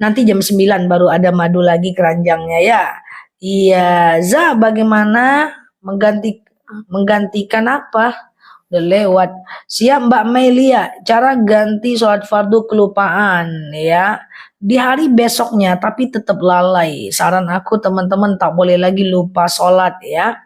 Nanti jam 9 baru ada madu lagi keranjangnya ya. Iya, Zah, bagaimana menggantikan apa? Udah lewat. Siap Mbak Melia, cara ganti sholat fardu kelupaan ya. Di hari besoknya tapi tetap lalai. Saran aku teman-teman tak boleh lagi lupa sholat ya.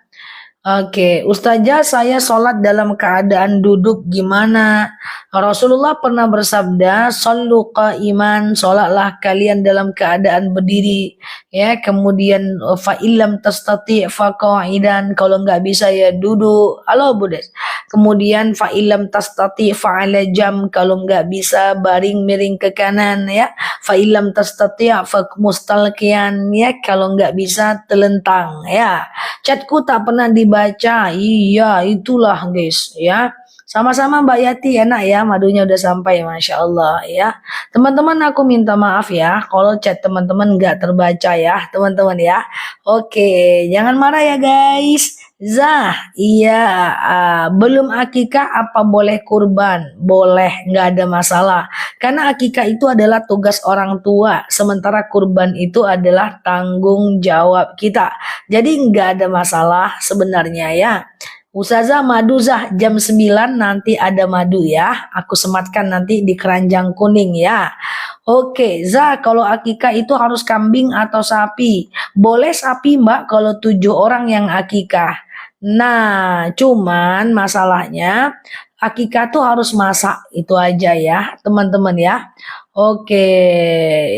Oke, Ustazah, saya sholat dalam keadaan duduk gimana? Rasulullah pernah bersabda, "Shollu qa'iman", sholatlah kalian dalam keadaan berdiri. Ya, kemudian fa illam tastati' fa qa'idan, kalau nggak bisa ya duduk. Halo Budes. Kemudian fa illam tastati' fa 'ala jam, kalau nggak bisa baring miring ke kanan ya. Fa illam tastati' fa mustalqiyan ya, kalau nggak bisa telentang ya. Chatku tak pernah dibaca. Iya, itulah guys ya. Sama-sama Mbak Yati, enak ya, madunya udah sampai, Masya Allah ya. Teman-teman, aku minta maaf ya kalau chat teman-teman nggak terbaca ya teman-teman ya. Oke, jangan marah ya guys. Zah, iya, belum akikah apa boleh kurban? Boleh, nggak ada masalah. Karena akikah itu adalah tugas orang tua, sementara kurban itu adalah tanggung jawab kita. Jadi nggak ada masalah sebenarnya ya. Ustazah, madu Zah jam 9 nanti ada madu ya. Aku sematkan nanti di keranjang kuning ya. Oke, Zah, kalau akikah itu harus kambing atau sapi? Boleh sapi Mbak kalau 7 orang yang akikah. Nah, cuman masalahnya akikah tuh harus masak, itu aja ya teman-teman ya. Oke,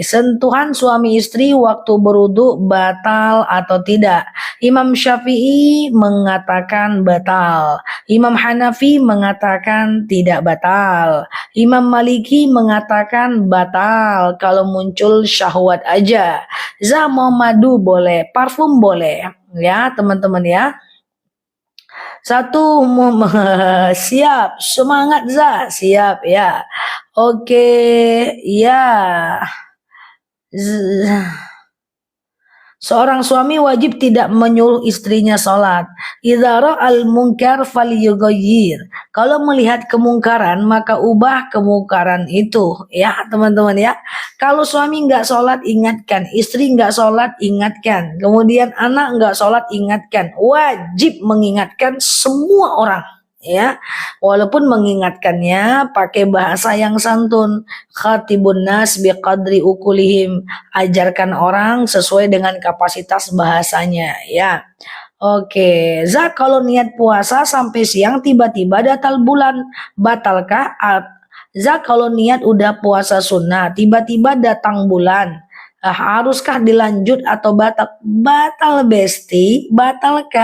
sentuhan suami istri waktu berwudu batal atau tidak? Imam Syafi'i mengatakan batal. Imam Hanafi mengatakan tidak batal. Imam Maliki mengatakan batal kalau muncul syahwat aja. Zah, mau madu boleh, parfum boleh ya teman-teman ya. Satu, siap, semangat Zah, siap ya. Oke, ya. Seorang suami wajib tidak menyuruh istrinya sholat. Idza ra'al munkar falyughayyir. Kalau melihat kemungkaran maka ubah kemungkaran itu ya teman-teman ya. Kalau suami nggak sholat ingatkan, istri nggak sholat ingatkan, kemudian anak nggak sholat ingatkan. Wajib mengingatkan semua orang ya, walaupun mengingatkannya pakai bahasa yang santun. Khatibun nas biqadri ukulihim, ajarkan orang sesuai dengan kapasitas bahasanya ya. Oke, Zak, kalau niat puasa sampai siang tiba-tiba datal bulan, batalkah? Zak, kalau niat udah puasa sunnah tiba-tiba datang bulan, haruskah dilanjut atau batal? Batal besti, batalkah?